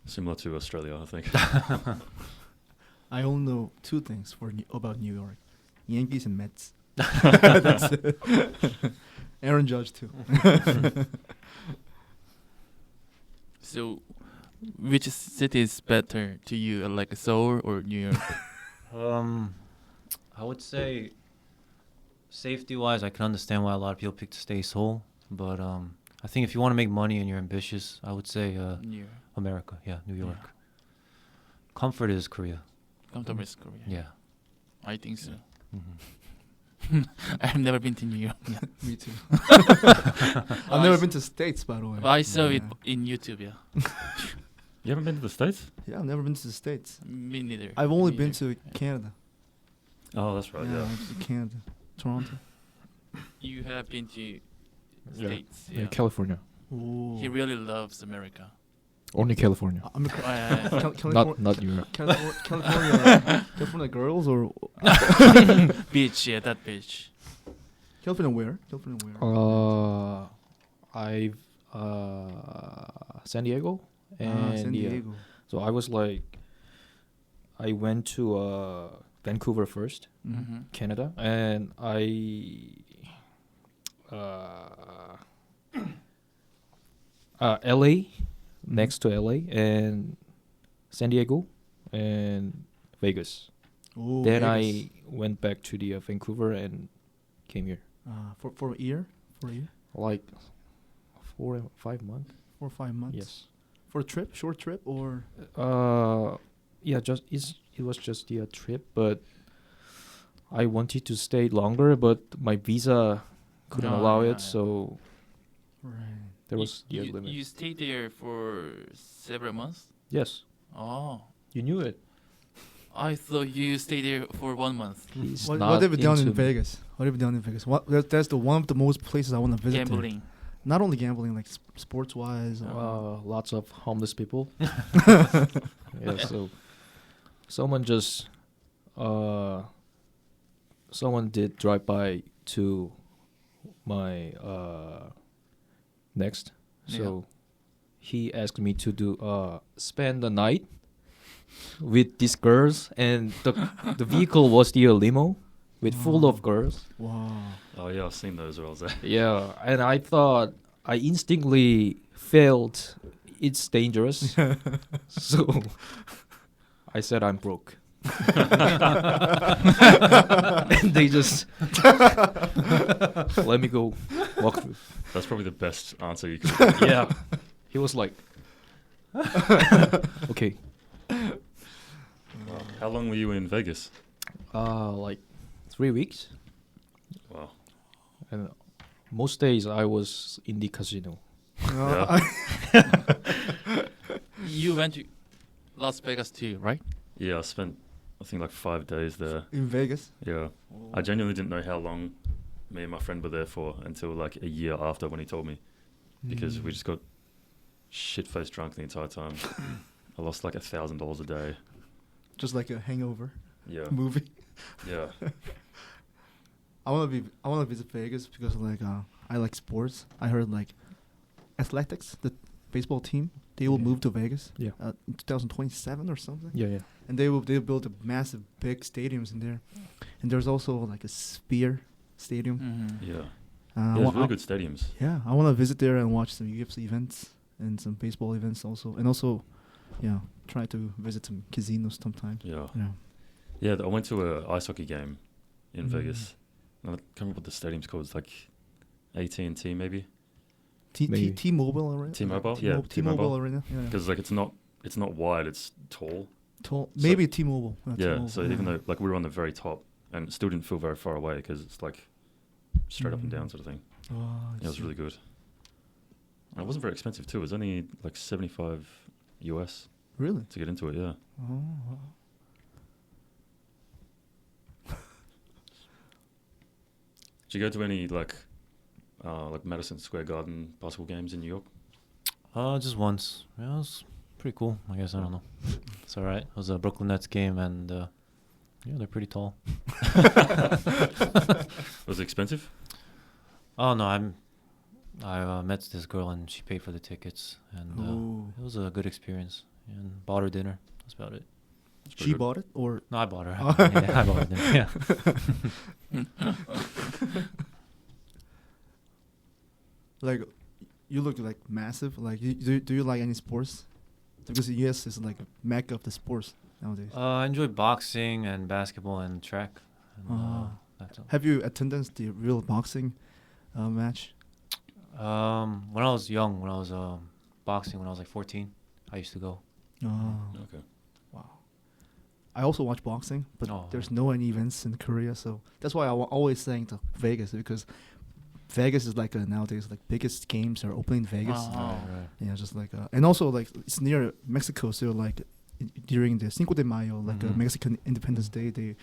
similar to Australia, I think. I only know two things about New York: Yankees and Mets. That's it. Aaron Judge too. So, which city is better to you, like Seoul or New York? I would say safety-wise, I can understand why a lot of people pick to stay Seoul, but I think if you want to make money and you're ambitious, I would say New York. America. Yeah, New York. Comfort is Korea. Comfortable is Korea. Yeah. I think so. Hmm. I've never been to New York. Yeah. Me too. I've never been to States, by the way. But I saw it Yeah. in YouTube. Yeah. You haven't been to the States? Yeah, I've never been to the States. Me neither. I've only Me been neither. to Canada. Oh, that's right, yeah. I've been to Canada, Toronto. You have been to Yeah. States. In Yeah. California. Ooh. He really loves America. Only California. I'm a Not New York. California girls or Beach, yeah, that beach. California where? California where? I've San Diego and San yeah. Diego. So I was like, I went to Vancouver first, Mm-hmm. Canada, and LA, next to LA, and San Diego, and Vegas. Ooh, Then Vegas. I went back to the Vancouver and came here. For a year, Like 4 or 5 months. 4 or 5 months. Yes. For a trip, short trip, or Yeah, it was just a trip, but I wanted to stay longer, but my visa couldn't Oh, allow yeah, it, yeah. so right. there was the you, limit. you stayed there for several months? Yes, Oh. you knew it. I thought you stayed there for 1 month. He's What not have you done in into- Vegas? What have you done in Vegas? That's the one of the most places I want to visit. there. Gambling. Not only gambling, like sports wise. Lots of homeless people. Yeah, so someone did drive by to my next, so he asked me to do spend the night with these girls, and the vehicle was the limo with full of girls. Wow. Oh, yeah, I've seen those while I was there. Yeah, and I thought I instinctively felt it's dangerous, so I said I'm broke. And they just let me go walk through. That's probably the best answer you could. Yeah, he was like, okay, How long were you in Vegas? like 3 weeks, Wow. and most days I was in the casino. You went to Las Vegas too, right? Yeah, I I think like 5 days there. In Vegas. Yeah. I genuinely didn't know how long me and my friend were there for until like a year after when he told me, because we just got shit-faced drunk the entire time. I lost like $1,000 a day. Just like a Hangover Yeah. movie. Yeah. I wanna visit Vegas because like I like sports. I heard like Athletics, the baseball team, they will move to Vegas. Yeah. In 2027 or something. Yeah. And they build a massive big stadiums in there. And there's also like a Sphere Stadium. Mm-hmm. Yeah. I There's wa- really I- good stadiums. Yeah, I want to visit there and watch some UFC events and some baseball events also, and also, yeah, try to visit some casinos sometimes. Yeah. Yeah. Yeah, I went to a ice hockey game in Mm. Vegas. I can't remember what the stadium's called. It's like AT&T maybe. Maybe. T-Mobile Arena. T-Mobile? Yeah, T-Mobile T-Mobile. Arena. Yeah. Because like it's not wide, it's tall. Maybe T-Mobile. Yeah, T-Mobile, so even though like we were on the very top and it still didn't feel very far away because it's like straight up and down sort of thing. Oh, I Yeah, it was see. really good. And it wasn't very expensive too. It was only like 75 US Really? to get into it. Yeah. Oh. Wow. Did you go to any like Madison Square Garden basketball games in New York? Just once. Yeah, it was pretty cool. I guess I don't know. It's all right. It was a Brooklyn Nets game, and yeah, they're pretty tall. Was it expensive? Oh no, I met this girl and she paid for the tickets, and Ooh. it was a good experience. And bought her dinner. That's about it. It's pretty She good. bought it or? No, I bought her. Yeah, I bought her dinner. Yeah. Like, you look like massive. Like, do you like any sports? Because the US is like a mecca of the sports nowadays. I enjoy boxing and basketball and track. And, Ah. that's all. Have you attended the real boxing match? When I was young, when I was boxing, when I was like 14, I used to go. Oh, Okay. wow. I also watch boxing, but Oh. there's no any events in Korea, so that's why always saying to Vegas, because Vegas is like nowadays like biggest games are opening in Vegas. Oh. Right. Yeah, just like and also like it's near Mexico, so like during the Cinco de Mayo, like Mhm. Mexican Independence Day, they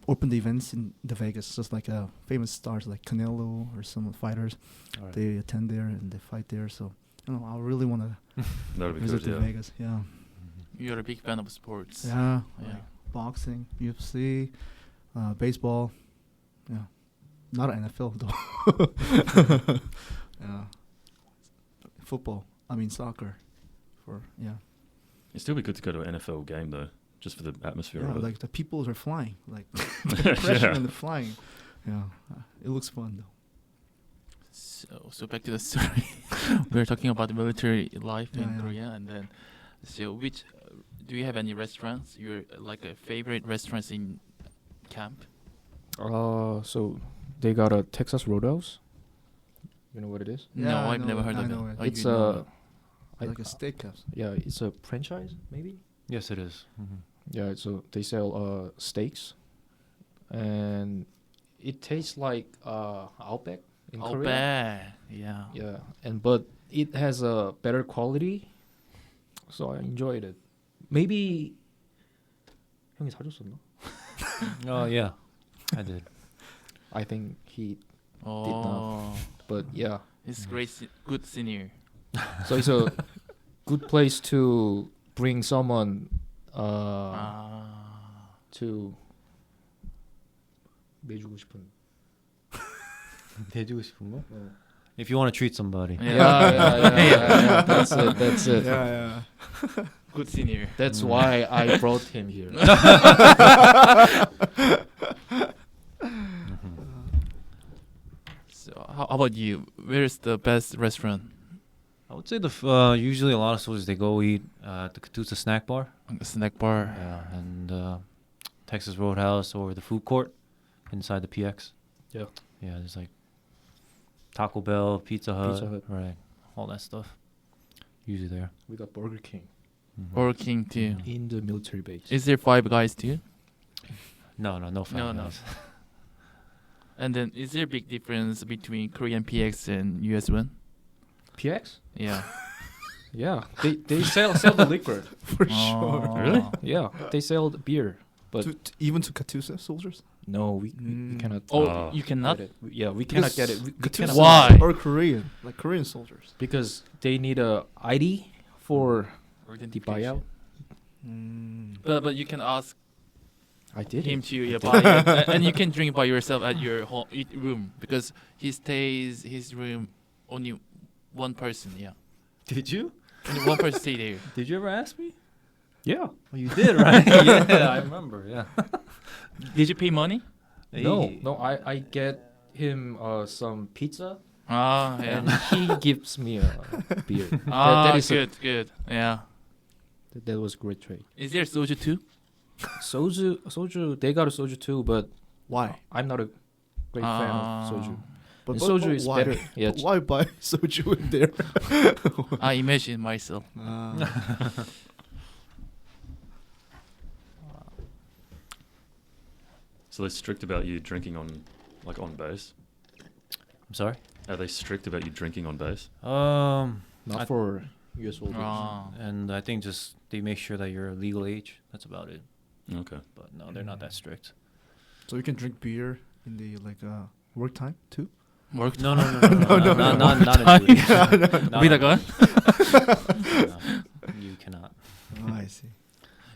open the events in the Vegas. Just like famous stars like Canelo or some fighters, All right. they attend there and they fight there. So I really want to That would be visit good. to Yeah. Vegas. Yeah, You're a big fan of sports. yeah, Yeah. like boxing, UFC, baseball. Yeah, not NFL though. Yeah, football. I mean soccer. It'd still be good to go to an NFL game though, just for the atmosphere Yeah, of it. like the people are flying, like pressure Yeah. and the flying. Yeah, it looks fun though. So back to the story. We were talking about the military life in Yeah. Korea, and then which do you have any restaurants? Your like a favorite restaurants in camp? So they got a Texas Roadhouse. You know what it is? No, I I've know never it, heard I of know it. it. Oh, It's you know a it. Like a steakhouse. yeah, it's a franchise maybe. Yes, it is. Mm-hmm. Yeah, so they sell steaks, and it tastes like Outback in Oh, Korea. bad. Yeah. Yeah, but it has a better quality, so I enjoyed it. Maybe 형이 사줬었나? Oh yeah, I did. I think he, Oh, but yeah. it's great, good senior. So it's a good place to bring someone to 내주고 싶은. 대주고 싶은 거? If you want to treat somebody. Yeah. That's it. Yeah. Good senior. That's why I brought him here. So how about you? Where's the best restaurant? I would say usually a lot of soldiers they go eat at the Katusa snack bar. A snack bar. Yeah, and Texas Roadhouse or the food court inside the PX. Yeah. Yeah, there's like Taco Bell, Pizza Hut, Hut. right, all that stuff. Usually there. We got Burger King Burger King too. in the military base. Is there Five Guys too? No No. family. And then is there a big difference between Korean PX and US one? PX? Yeah. Yeah, they sell the liquor. For sure. Really? Yeah, they sell the beer, But Even to Katusa soldiers? no, we Mm. cannot. Oh, you cannot. get it. Yeah, we cannot get it. We Katusa cannot Why? or Korean, like Korean soldiers. because they need a ID for the Identification. buyout. But you can ask I did him it. to buy it, and you can drink by yourself at your room because he stays his room only one person. Yeah, Did you? only one person stay there. Did you ever ask me? Yeah. Oh, you did, right? Yeah, I remember. Yeah. Did you pay money? No. I get him some pizza Ah, yeah. and he gives me a beer. Ah, that is good. Yeah. that was a great trade. Is there soju too? Soju. They got a soju too, but Why? I'm not a great fan of soju. But And soju is why? better. Yeah, But why buy soju in there? I imagine myself. So they're strict about you drinking on base. I'm sorry. Are they strict about you drinking on base? not for US soldiers. Ah. And I think just they make sure that you're legal age. That's about it. Okay. But no, they're not that strict. So you can drink beer in the work time too? Work No, not in with a gun? You cannot. Oh, I see.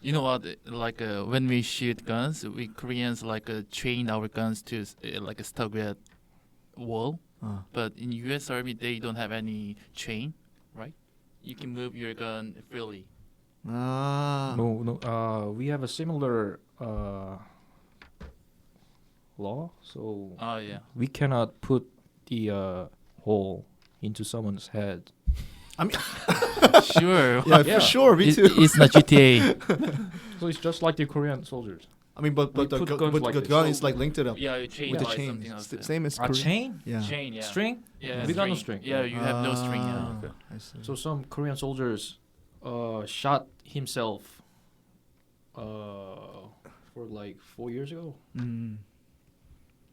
You know what? Like when we shoot guns, we Koreans train our guns to stuck with wall. But in U.S. Army, they don't have any chain, right? You can move your gun freely. No. We have a similar law, so Oh yeah. we cannot put the hole into someone's head. I mean, Sure. yeah, Yeah. for sure. Me too. It's not GTA. So it's just like the Korean soldiers. I mean, but we the put guns like the this. gun is like linked it up Yeah, you chain with the by chain. something else. Yeah. Same as A Korean. chain? Yeah. Chain, yeah. String? Yeah, We got no string. Yeah, you have no string. Yeah. Ah, Okay. I see. So some Korean soldiers shot himself for like 4 years ago. Mm.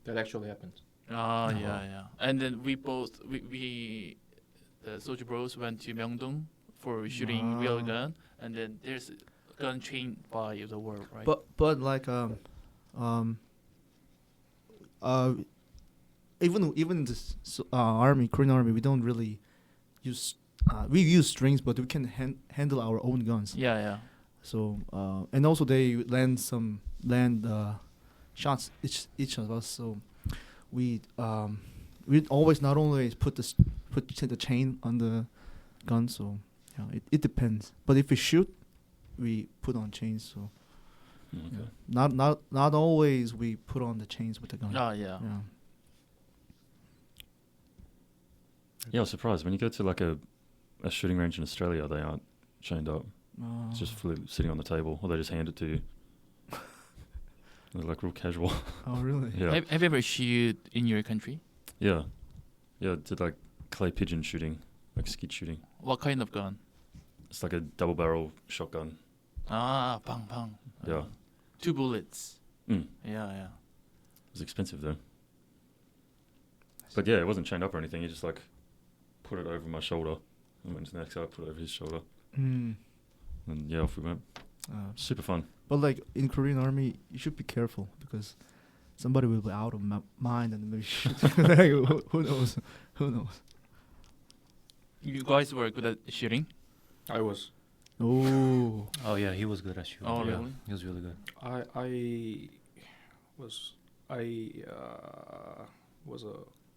That actually happened. Oh yeah. And then we the Soju Bros went to Myeongdong for shooting real gun, and then there's a gun chained by the world, right? But like even this army, Korean army, we don't really use we use strings, but we can handle our own guns. yeah. So and also they land shots each of us. So we always not only put the chain on the gun. So yeah, it depends. But if we shoot, we put on chains. So Okay. not always we put on the chains with the gun. Oh yeah. Yeah. Yeah, I was surprised when you go to like a shooting range in Australia, they aren't chained up. It's just fully sitting on the table, or they just hand it to you. They're like real casual. Oh really? Yeah. Have you ever shoot in your country? Yeah. I did like clay pigeon shooting, like skeet shooting. What kind of gun? It's like a double barrel shotgun. Ah, bang bang. Yeah. 2 bullets. Mm. Yeah. It was expensive though. But yeah, it wasn't chained up or anything. He just like put it over my shoulder. And went to the next guy, put it over his shoulder. Mm. And yeah, off we went. Super fun. But like in Korean army, you should be careful because somebody will be out of mind and maybe shoot. Like, who knows? Who knows? You guys were good at shooting? I was. Oh. Oh yeah, he was good at shooting. Oh, Yeah, really? He was really good. I was a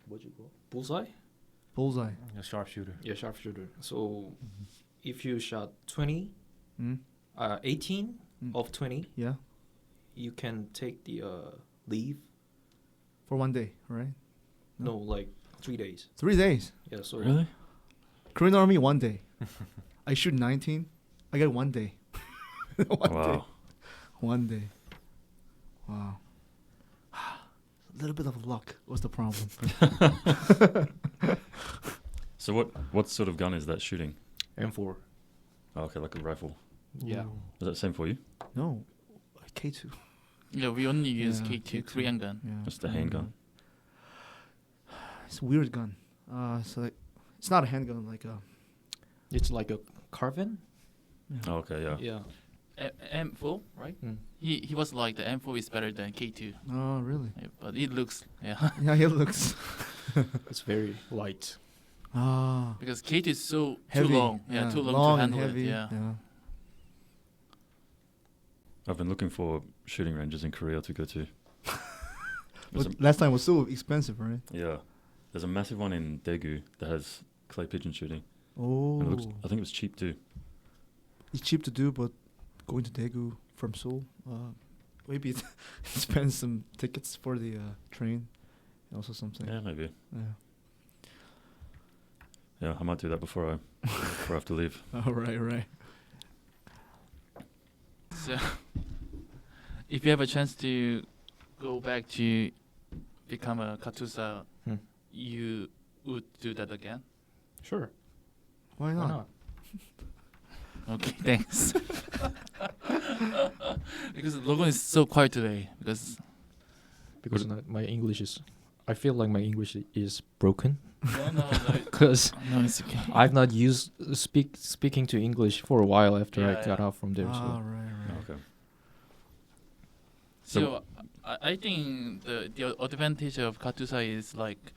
what you call bullseye? Bullseye. A sharpshooter. Yeah, sharpshooter. So if you shot 20, Mm. 18 Mm. of 20, Yeah. you can take the leave. For 1 day, right? No, like 3 days. 3 days. Yeah, so Really? Korean army 1 day. I shoot 19. I get 1 day. 1 day. Wow. 1 day. Wow. A little bit of luck was the problem. So what sort of gun is that shooting? M4. Oh, okay, like a rifle. Yeah. Is that the same for you? No. K2. Yeah, we only use Yeah, K2 K2. Korean gun. Yeah. Just a handgun. It's a weird gun. So like, it's not a handgun, like a. It's like a carbine. Oh, okay, yeah. Yeah. M4, right? Mm. He was like the M4 is better than K2, Oh, really? but it looks yeah Yeah, it looks. It's very light. Ah. because K2 is so Heavy. too long, too long to and handle heavy. it, yeah. I've been looking for shooting ranges in Korea to go to. There's But last time was so expensive, right? Yeah, there's a massive one in Daegu that has clay pigeon shooting. Oh. And it looks, I think it was cheap too. It's cheap to do, but going to Daegu from Seoul, maybe it spend some tickets for the train, and also something. Yeah, maybe. Yeah. Yeah, I might do that before I have to leave. Oh, right. So, if you have a chance to go back to become a Katusa, you would do that again? Sure. Why Why not? not? Okay, thanks. Because Logan is so quiet today. Because Because my English is. I feel like my English is broken no, because no, it's okay. I've not used speaking to English for a while after I got out from there. Ah, So right. Okay. So I think the advantage of Katusa is like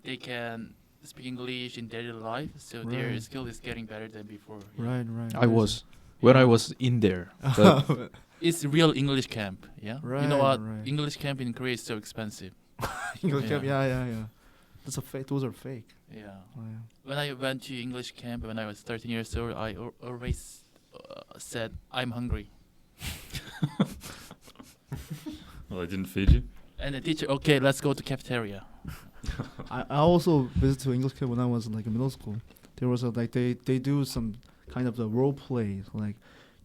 they can speak English in daily life, so their Right. skill is getting better than before. yeah. Right. I was when I was in there. But It's real English camp, yeah. You know Right, what? right. English camp in Korea is so expensive. English camp. Yeah. Yeah. That's a fake. Those are fake. Yeah. Oh, yeah. When I went to English camp when I was 13 years old, I always said I'm hungry, Well, they didn't feed you? and the teacher, okay, let's go to cafeteria. I also visited to English camp when I was like in middle school. There was a like they do some kind of the role play, like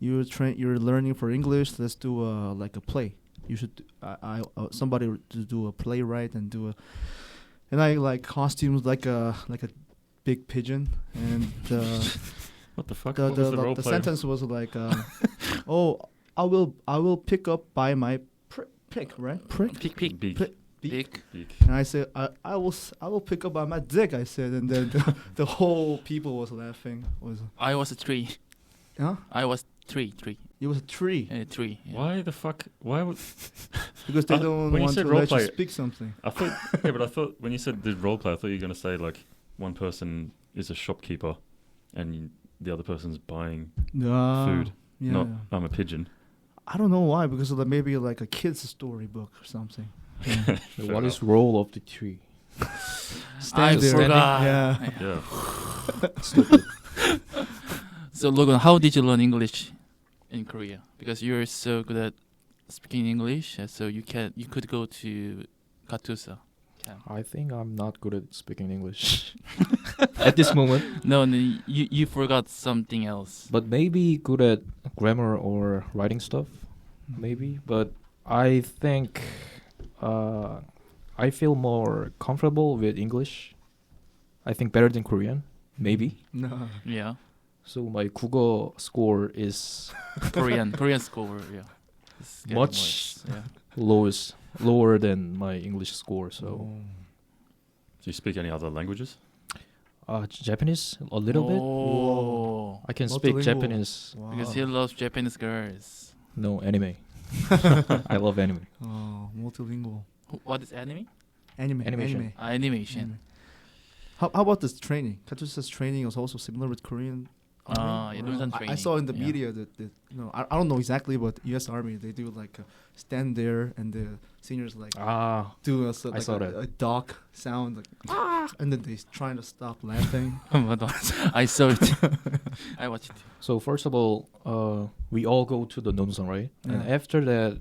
you're learning for English. Let's do like a play. You should somebody to do a playwright and do a, and I like costumes like a big pigeon, and What the fuck? the What was the role the play? sentence was like oh, I will pick up by my prick, right? Prick. Pick. Beak. Prick. Big. Beak. And I said, I will pick up by my dick. I said, and then the whole people was laughing. I was a tree. Huh? I was three. It was a tree Tree. Yeah. Why the fuck? Why would... because they don't when you want said to role let you play- speak something. I thought... yeah, but I thought when you said the role play, I thought you were going to say, like, one person is a shopkeeper and the other person's buying food. Yeah. Not, I'm a pigeon. I don't know why, because of maybe like a kid's storybook or something. So what is role of the tree? I there. forgot. Yeah. Yeah. Stupid. So Logan, how did you learn English in Korea? Because you're so good at speaking English, so you could go to Katusa. I think I'm not good at speaking English at this moment, No, you forgot something else. but maybe good at grammar or writing stuff, maybe. But I think I feel more comfortable with English. I think better than Korean, maybe. No. Yeah, So my 국어 score is Korean score. Yeah, it's getting Much. worse, Yeah. lower than my English score. So Do you speak any other languages? Japanese a little bit. Oh, I can speak Multilingual. Japanese. Wow. because he loves Japanese girls. No anime. I love anime. Oh, multilingual. What is anime? Animation. Animation. Anime. How about this training? Katusa's training was also similar with Korean. Army? Yeah, Dunsan I training. saw in the Yeah. media that I don't know exactly, but U.S. Army they do like stand there and the seniors like do I saw that. a dog sound like and then they trying to stop laughing. I saw it. I watched it. So first of all, we all go to the Nonsan, right? And Yeah. after that,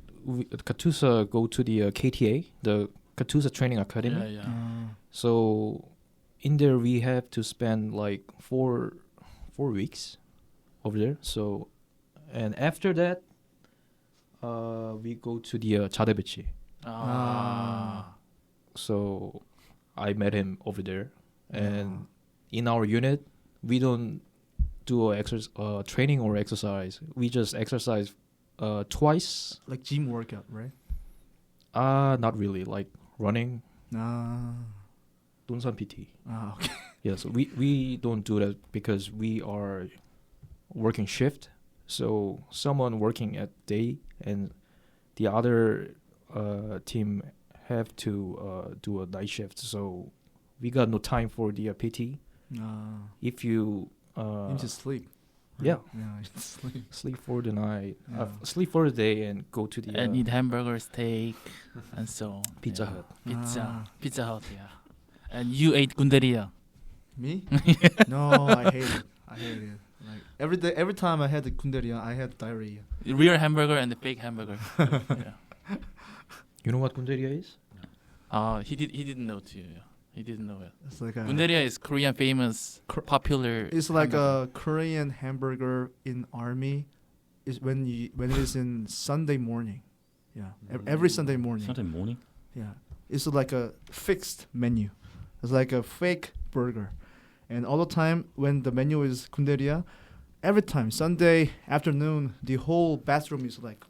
Katusa go to the KTA, the Katusa Training Academy. Yeah, yeah. So in there we have to spend like four weeks over there. So and after that, we go to the 자대배치. So I met him over there, and in our unit we don't do training or exercise. We just exercise twice. Like gym workout, right? Not really, like running. Dunsan PT. Okay. Yeah, so we don't do that because we are working shift, So someone working at day and the other team have to do a night shift. So we got no time for the PT. If you You just sleep. yeah, Yeah, you just sleep. sleep for the night, Yeah. sleep for the day, and go to the And eat hamburger, steak, and so on. Pizza Yeah. Hut. Pizza Hut, yeah. And you ate gunderia. Me? No, I hate it. I hate it. Like every time I had the kunderia, I had diarrhea. Real hamburger and the fake hamburger. Yeah. You know what gunderia is? He didn't know too. Yeah. He didn't know it. It's like a. Gunderia is Korean famous, popular. It's like hamburger. a Korean hamburger in army. Is when it is in Sunday morning. Yeah, every Sunday morning. Sunday morning. Yeah, it's like a fixed menu. It's like a fake burger, and all the time when the menu is kunderia, every time Sunday afternoon, the whole bathroom is like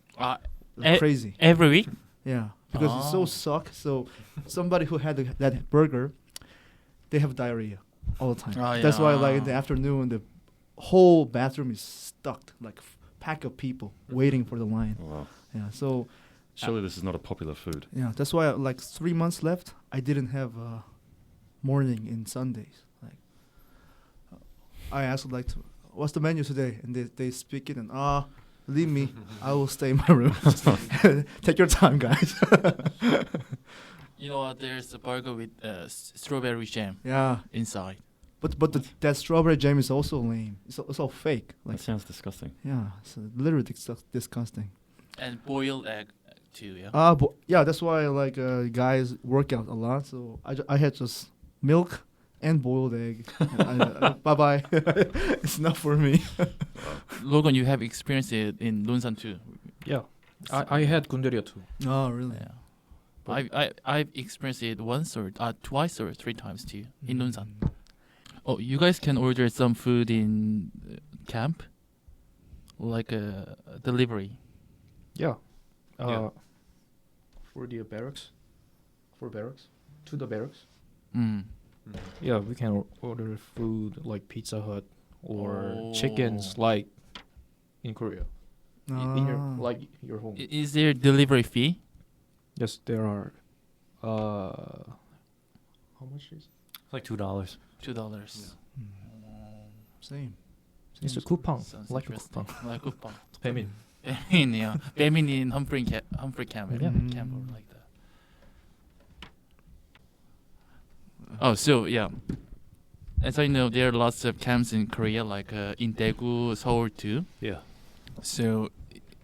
crazy. Every week. Yeah, because it's so suck. So somebody who had that burger, they have diarrhea all the time. Oh, That's why, like yeah. in the afternoon, the whole bathroom is stuck, like pack of people waiting for the line. Oh, wow. Yeah, so Surely this is not a popular food. yeah, that's why like 3 months left, I didn't have morning in Sundays. Like I asked like, what's the menu today? And they speak it and leave me. I will stay in my room. Take your time, guys. You know what? There's a burger with strawberry jam Yeah, inside. but that strawberry jam is also lame. It's all fake. Like That sounds disgusting. yeah, it's literally disgusting. And boiled egg too, yeah. Yeah, that's why like guys work out a lot. So I had just milk and boiled egg. Bye bye. It's not for me. Logan, you have experienced it in Lunsan too. Yeah, I had gunderia too. Oh really? Yeah. I've experienced it once or twice or 3 times too in Lunsan. Oh, you guys can order some food in camp, like a delivery. Yeah. Yeah. For the barracks. To the barracks. Mm. Yeah, we can order food like Pizza Hut or chickens Oh. like in Korea. In your Ah. like your home. Is there delivery fee? Yes, there are. How much is? It's like $2. $2. Same. It's a coupon, Sounds like a interesting. coupon. Like coupon. Payment. Yeah. Payment in Humphrey camp, Yeah. camp or like that. Oh, so yeah. As I know, there are lots of camps in Korea, like in Daegu, Seoul too. Yeah. So,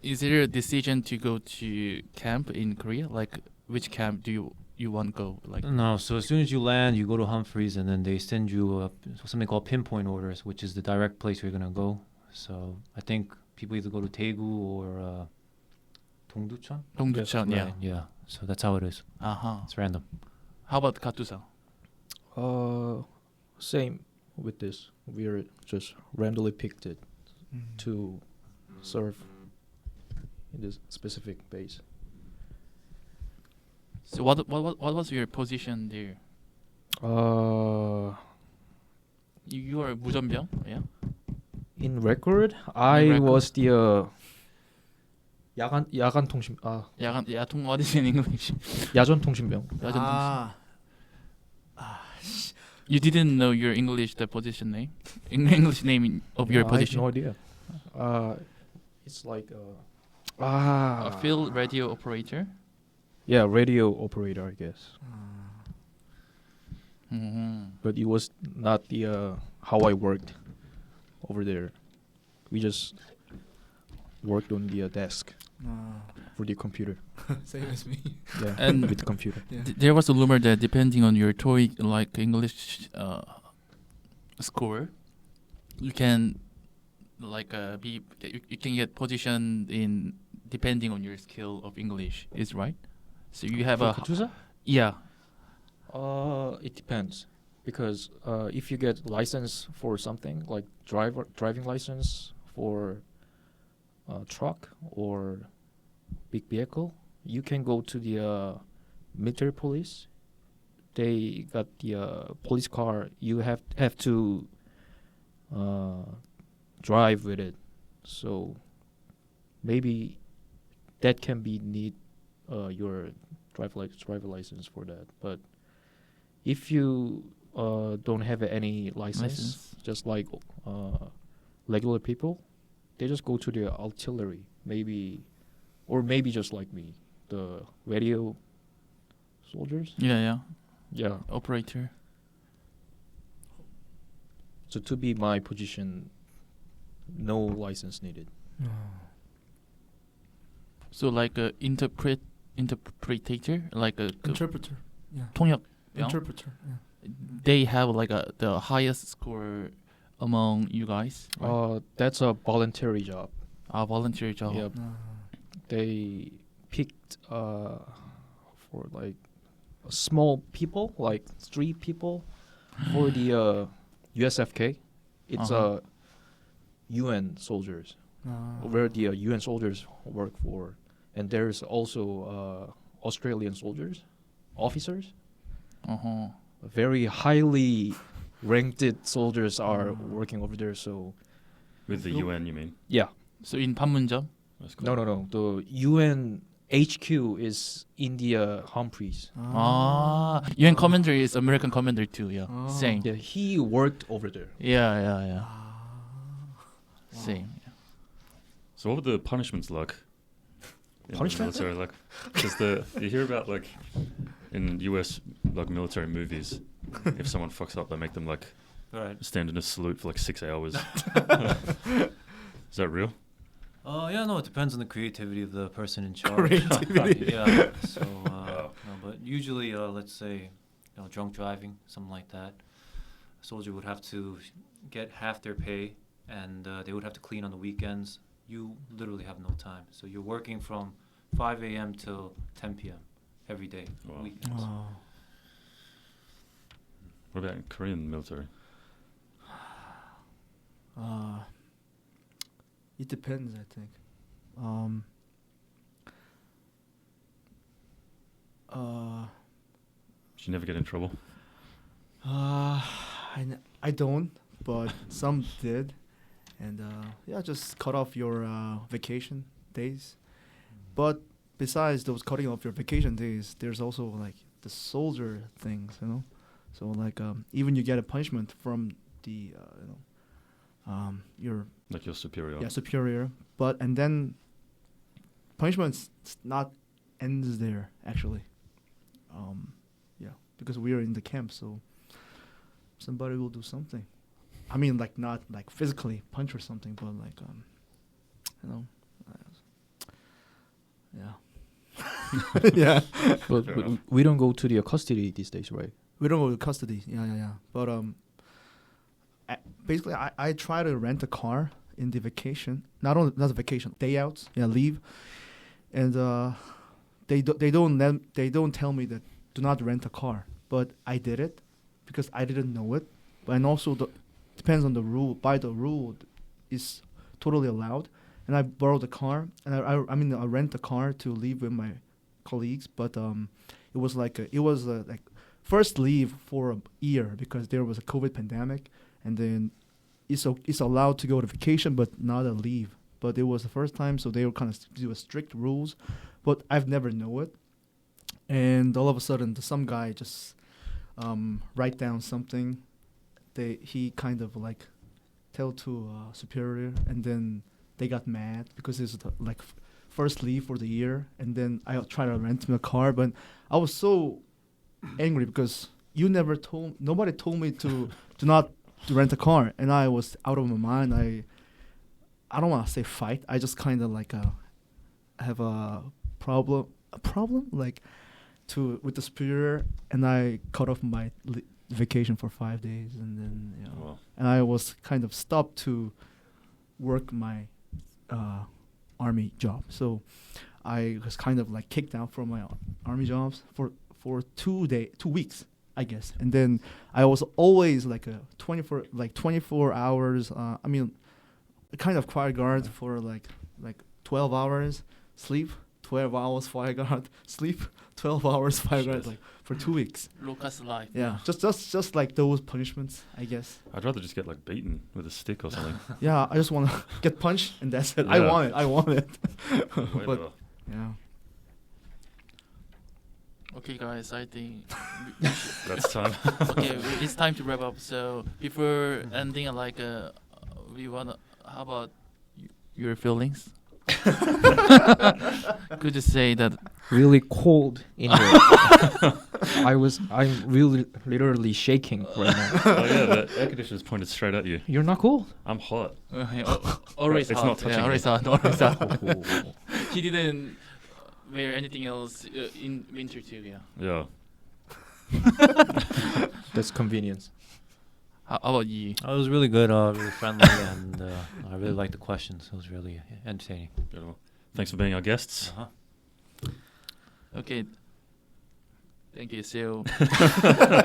is there a decision to go to camp in Korea? Like, which camp do you want to go? Like, No, so as soon as you land, you go to Humphreys, and then they send you something called pinpoint orders, which is the direct place you're gonna go. So I think people either go to Daegu or Dongducheon. Dongducheon, yeah. Right, yeah. So that's how it is. It's random. How about Katusa? Same with this. We're just randomly picked it to serve in this specific base. So what was your position there? You are 무전병, yeah. In record, I record? was the 야간 통신 야통 what is in English? 야전 통신병. You didn't know your English the position name, English name of your position. I have no idea. It's like A field radio operator. yeah, radio operator, I guess. But it was not the how I worked over there. We just worked on the desk for the computer. Same as me. Yeah, And with the computer. Yeah. There was a rumor that depending on your TOEIC, like English score, you can like you can get positioned in depending on your skill of English. Is right? So you have a yeah. It depends, because if you get license for something like driving license for truck or big vehicle, you can go to the military police. They got the police car. You have to drive with it So maybe that can be need your driver license for that. But if you don't have any license, just like regular people, they just go to the artillery, maybe, or maybe just like me, the radio soldiers. Yeah. Yeah. Operator. So to be my position, no license needed. So like a interpreter, like a Interpreter. Yeah. 통역. Interpreter. Yeah. They have like the highest score among you guys. Right? That's a voluntary job. Volunteer job. Yep. They picked for like small people, like 3 people, for the USFK. It's UN soldiers, where the UN soldiers work for, and there's also Australian soldiers, officers. Very highly ranked soldiers are working over there. So With the UN, you mean? yeah. So in Panmunjom. That's cool. No. The UN HQ is India Humphreys. UN commander is American commander too. Yeah. Same. Yeah, he worked over there. Yeah. Same. So what were the punishments like? In Punishment? the military, like, because you hear about like in US like military movies, if someone fucks up, they make them like Right. stand in a salute for like 6 hours. Is that real? Yeah, no, it depends on the creativity of the person in charge. Yeah. So, no, but usually, let's say, drunk driving, something like that. A soldier would have to get half their pay, and they would have to clean on the weekends. You literally have no time. So you're working from 5 a.m. till 10 p.m. every day, Wow. weekends. What about in Korean military? It depends, I think. Did you never get in trouble? I don't, but some did, and just cut off your vacation days. But besides those cutting off your vacation days, there's also like the soldier things, So like even you get a punishment from the your Like your superior? superior, and then punishment's not ends there actually. Because we are in the camp, so somebody will do something. I mean, like not like physically punch or something, but like yeah. But we don't go to the custody these days, right? We don't go to custody. Yeah. But basically, I try to rent a car in the vacation. Not the vacation, day outs. Yeah, leave. And they don't tell me that do not rent a car. But I did it because I didn't know it. And also depends on the rule. By the rule, it's totally allowed. And I borrowed a car, and I rent a car to leave with my colleagues. But it was like first leave for a year because there was a COVID pandemic, and then it's allowed to go to vacation but not a leave. But it was the first time, so they were kind of do strict rules. But I've never known it, and all of a sudden, some guy just write down something. He kind of like tell to superior, and then they got mad because it's like first leave for the year, and then I tried to rent him a car, but I was so angry because nobody told me to not to rent a car, and I was out of my mind. I don't want to say fight. I just kind of like have a problem like with the superior, and I cut off my vacation for 5 days, and then Wow. and I was kind of stopped to work my army job. So I was kind of like kicked out from my army jobs for 2 weeks, I guess. And then I was always like a 24 hours. I mean, kind of quiet guard for like 12 hours sleep, 12 hours fire guard, sleep 12 hours fire guard, Shit. like for 2 weeks. Lucas life. Yeah, just like those punishments, I guess. I'd rather just get like beaten with a stick or something. Yeah, I just want to get punched and that's it. I Yeah. want it. I want it. Way But better. yeah. Okay, guys, I think we should- That's time. okay, it's time to wrap up. So before ending, like, we wanna. How about your feelings? Could you say that? Really cold in here. I'm really literally shaking right now. Oh yeah, the air conditioner's pointed straight at you. You're not cold. I'm hot. Always It's hot. not touching Yeah, always me. hot. Always hot. Oh. He didn't wear anything else in winter too. Yeah. Yeah. That's convenience. How about you? It was really good, really friendly, and I really liked the questions. It was really entertaining. Beautiful. Thanks for being our guests. Uh-huh. Okay. Thank you. So,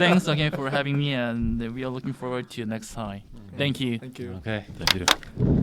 thanks again for having me, and we are looking forward to next time. Thank you. Thank you. Okay. Thank you.